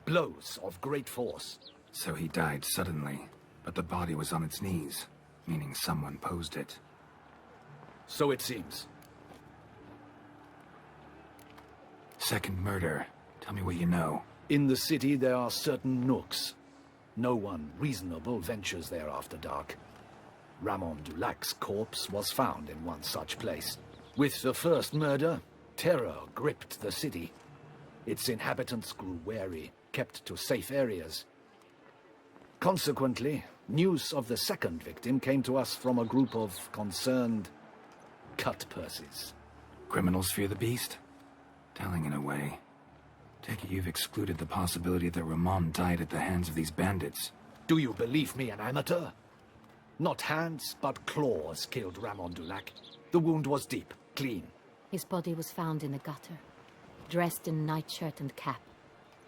Blows of great force. So he died suddenly, but the body was on its knees, meaning someone posed it. So it seems. Second murder. Tell me what you know. In the city there are certain nooks. No one reasonable ventures there after dark. Ramon Dulac's corpse was found in one such place. With the first murder, terror gripped the city. Its inhabitants grew wary, kept to safe areas. Consequently, news of the second victim came to us from a group of concerned cut-purses. Criminals fear the beast? Telling in a way. Take it you've excluded the possibility that Ramon died at the hands of these bandits. Do you believe me an amateur? Not hands, but claws killed Ramon Dulac. The wound was deep, clean. His body was found in the gutter, dressed in nightshirt and cap,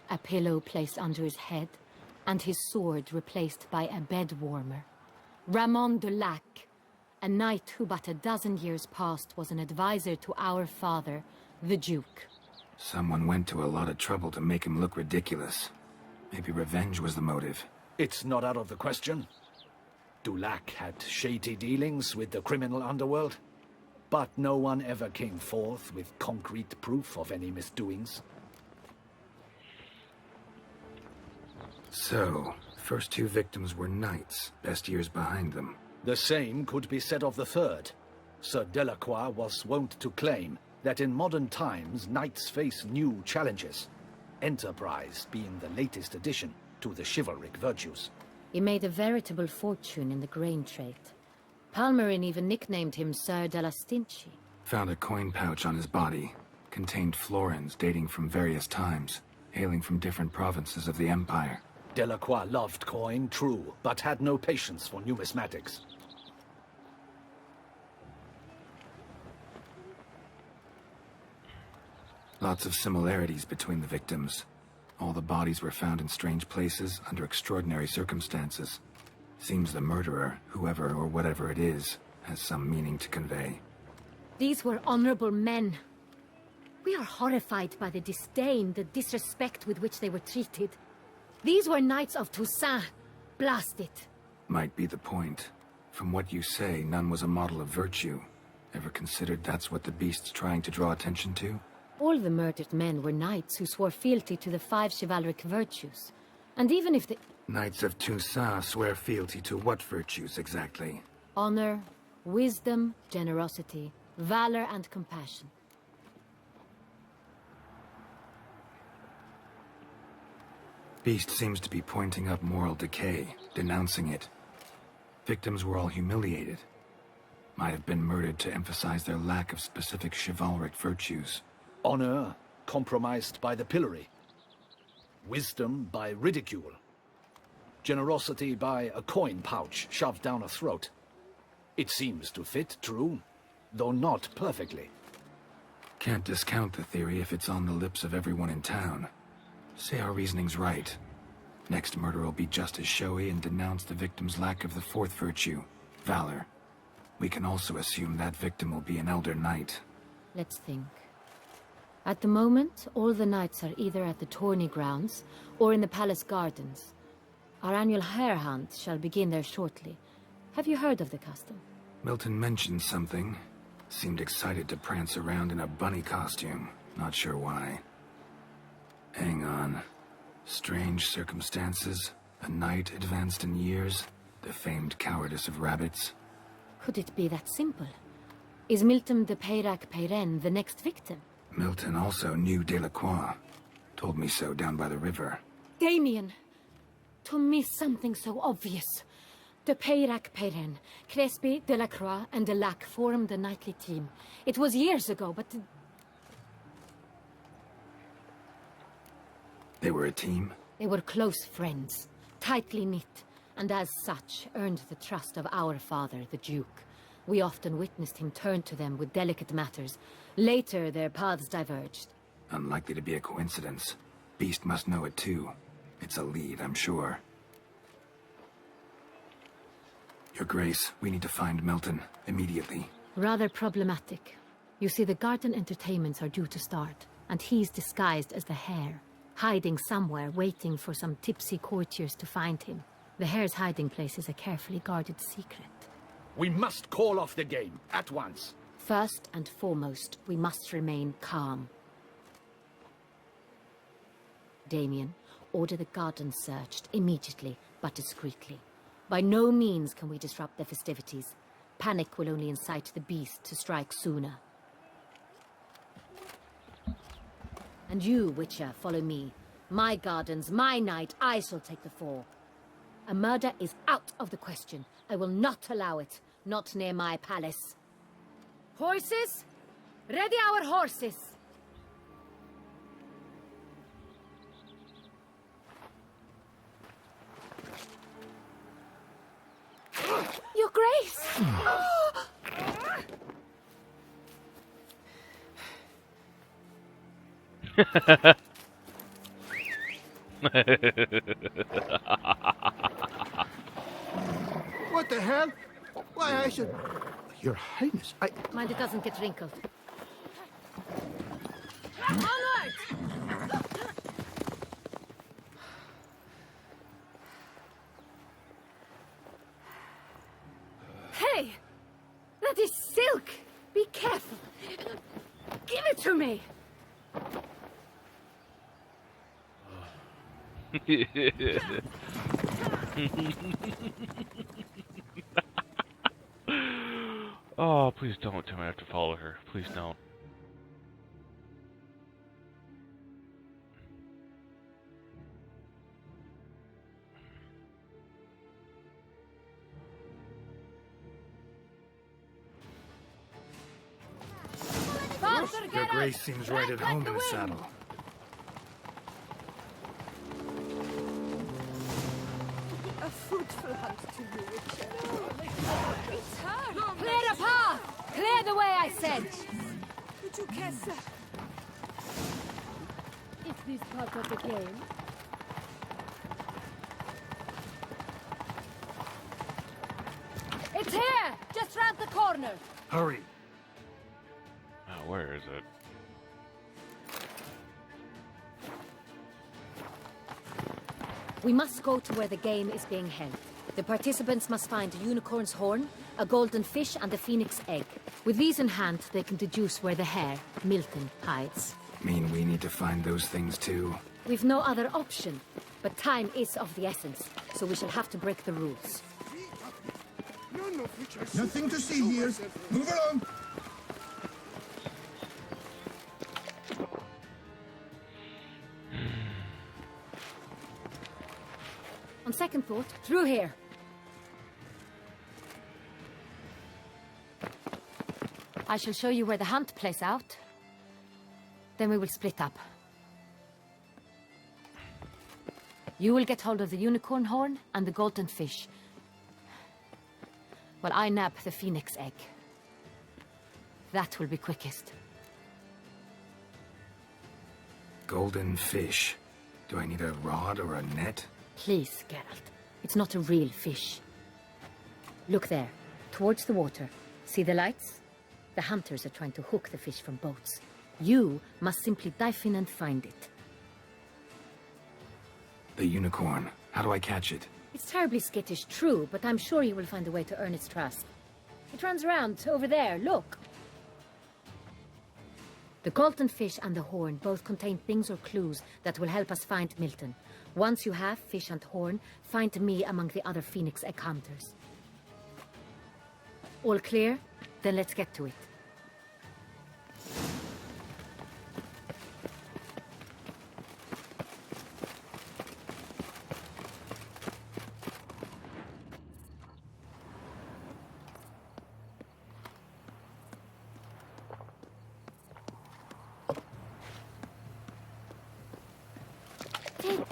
a pillow placed under his head, and his sword replaced by a bed warmer. Ramon Dulac, a knight who but a dozen years past was an advisor to our father, the Duke. Someone went to a lot of trouble to make him look ridiculous. Maybe revenge was the motive. It's not out of the question. Dulac had shady dealings with the criminal underworld, but no one ever came forth with concrete proof of any misdoings. So, first two victims were knights, best years behind them. The same could be said of the third. Sir Delacroix was wont to claim that in modern times knights face new challenges, enterprise being the latest addition to the chivalric virtues. He made a veritable fortune in the grain trade. Palmerin even nicknamed him Sir della Stinci. Found a coin pouch on his body. Contained florins dating from various times, hailing from different provinces of the Empire. Delacroix loved coin, true, but had no patience for numismatics. Lots of similarities between the victims. All the bodies were found in strange places under extraordinary circumstances. Seems the murderer, whoever or whatever it is, has some meaning to convey. These were honorable men. We are horrified by the disdain, the disrespect with which they were treated. These were knights of Toussaint. Blast it. Might be the point. From what you say, none was a model of virtue. Ever considered that's what the beast's trying to draw attention to? All the murdered men were knights who swore fealty to the 5 chivalric virtues. And even if the... Knights of Toussaint swear fealty to what virtues exactly? honor, wisdom, generosity, valor, and compassion. Beast seems to be pointing up moral decay, denouncing it. Victims were all humiliated. Might have been murdered to emphasize their lack of specific chivalric virtues. Honor compromised by the pillory. Wisdom by ridicule. Generosity by a coin pouch shoved down a throat. It seems to fit, true, though not perfectly. Can't discount the theory if it's on the lips of everyone in town. Say our reasoning's right. Next murder will be just as showy and denounce the victim's lack of the 4th virtue, valor. We can also assume that victim will be an elder knight. Let's think. At the moment, all the knights are either at the tourney grounds or in the palace gardens. Our annual hare hunt shall begin there shortly. Have you heard of the custom? Milton mentioned something. Seemed excited to prance around in a bunny costume. Not sure why. Hang on. Strange circumstances. A knight advanced in years. The famed cowardice of rabbits. Could it be that simple? Is Milton de Peyrac-Peyren the next victim? Milton also knew Delacroix. Told me so down by the river. Damien! To miss something so obvious. De Peyrac-Peyren, Crespi, Delacroix, and Delac formed a knightly team. It was years ago, but... They were a team? They were close friends, tightly knit, and as such earned the trust of our father, the Duke. We often witnessed him turn to them with delicate matters. Later, their paths diverged. Unlikely to be a coincidence. Beast must know it too. It's a lead, I'm sure. Your Grace, we need to find Milton, immediately. Rather problematic. You see, the garden entertainments are due to start, and he's disguised as the hare, hiding somewhere, waiting for some tipsy courtiers to find him. The hare's hiding place is a carefully guarded secret. We must call off the game, at once. First and foremost, we must remain calm. Damien, order the garden searched immediately, but discreetly. By no means can we disrupt the festivities. Panic will only incite the beast to strike sooner. And you, Witcher, follow me. My gardens, my night, I shall take the fall. A murder is out of the question. I will not allow it. Not near my palace. Horses? Ready our horses! Your Grace! What the hell? Why, I should... Your Highness, I... Mind it doesn't get wrinkled. Onward! Hey! That is silk! Be careful! Give it to me! Oh, please don't tell me I have to follow her. Please don't. Your Grace seems right at home in the saddle. A fruitful hunt to you, Witcher. It's her! Clear the path! Clear the way, I said! Is this part of the game? It's here! Just round the corner! Hurry! Oh, where is it? We must go to where the game is being held. The participants must find a unicorn's horn, a golden fish, and a phoenix egg. With these in hand, they can deduce where the hare, Milton, hides. Mean we need to find those things too? We've no other option, but time is of the essence, so we shall have to break the rules. Nothing to see here. Move along. On second thought, through here. I shall show you where the hunt plays out. Then we will split up. You will get hold of the unicorn horn and the golden fish, while I nab the phoenix egg. That will be quickest. Golden fish. Do I need a rod or a net? Please, Geralt. It's not a real fish. Look there, towards the water. See the lights? The hunters are trying to hook the fish from boats. You must simply dive in and find it. The unicorn. How do I catch it? It's terribly skittish, true, but I'm sure you will find a way to earn its trust. It runs around over there, look. The golden fish and the horn both contain things or clues that will help us find Milton. Once you have fish and horn, find me among the other phoenix egg hunters. All clear? Then let's get to it.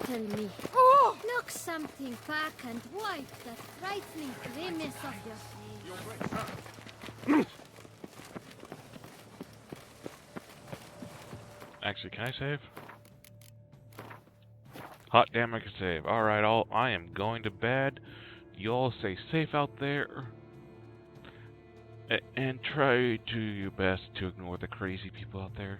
Tell me. Look something back and wipe that frightening grimace of your face. Actually, can I save? Hot damn, I can save. Alright, I am going to bed. You all stay safe out there. And try to do your best to ignore the crazy people out there.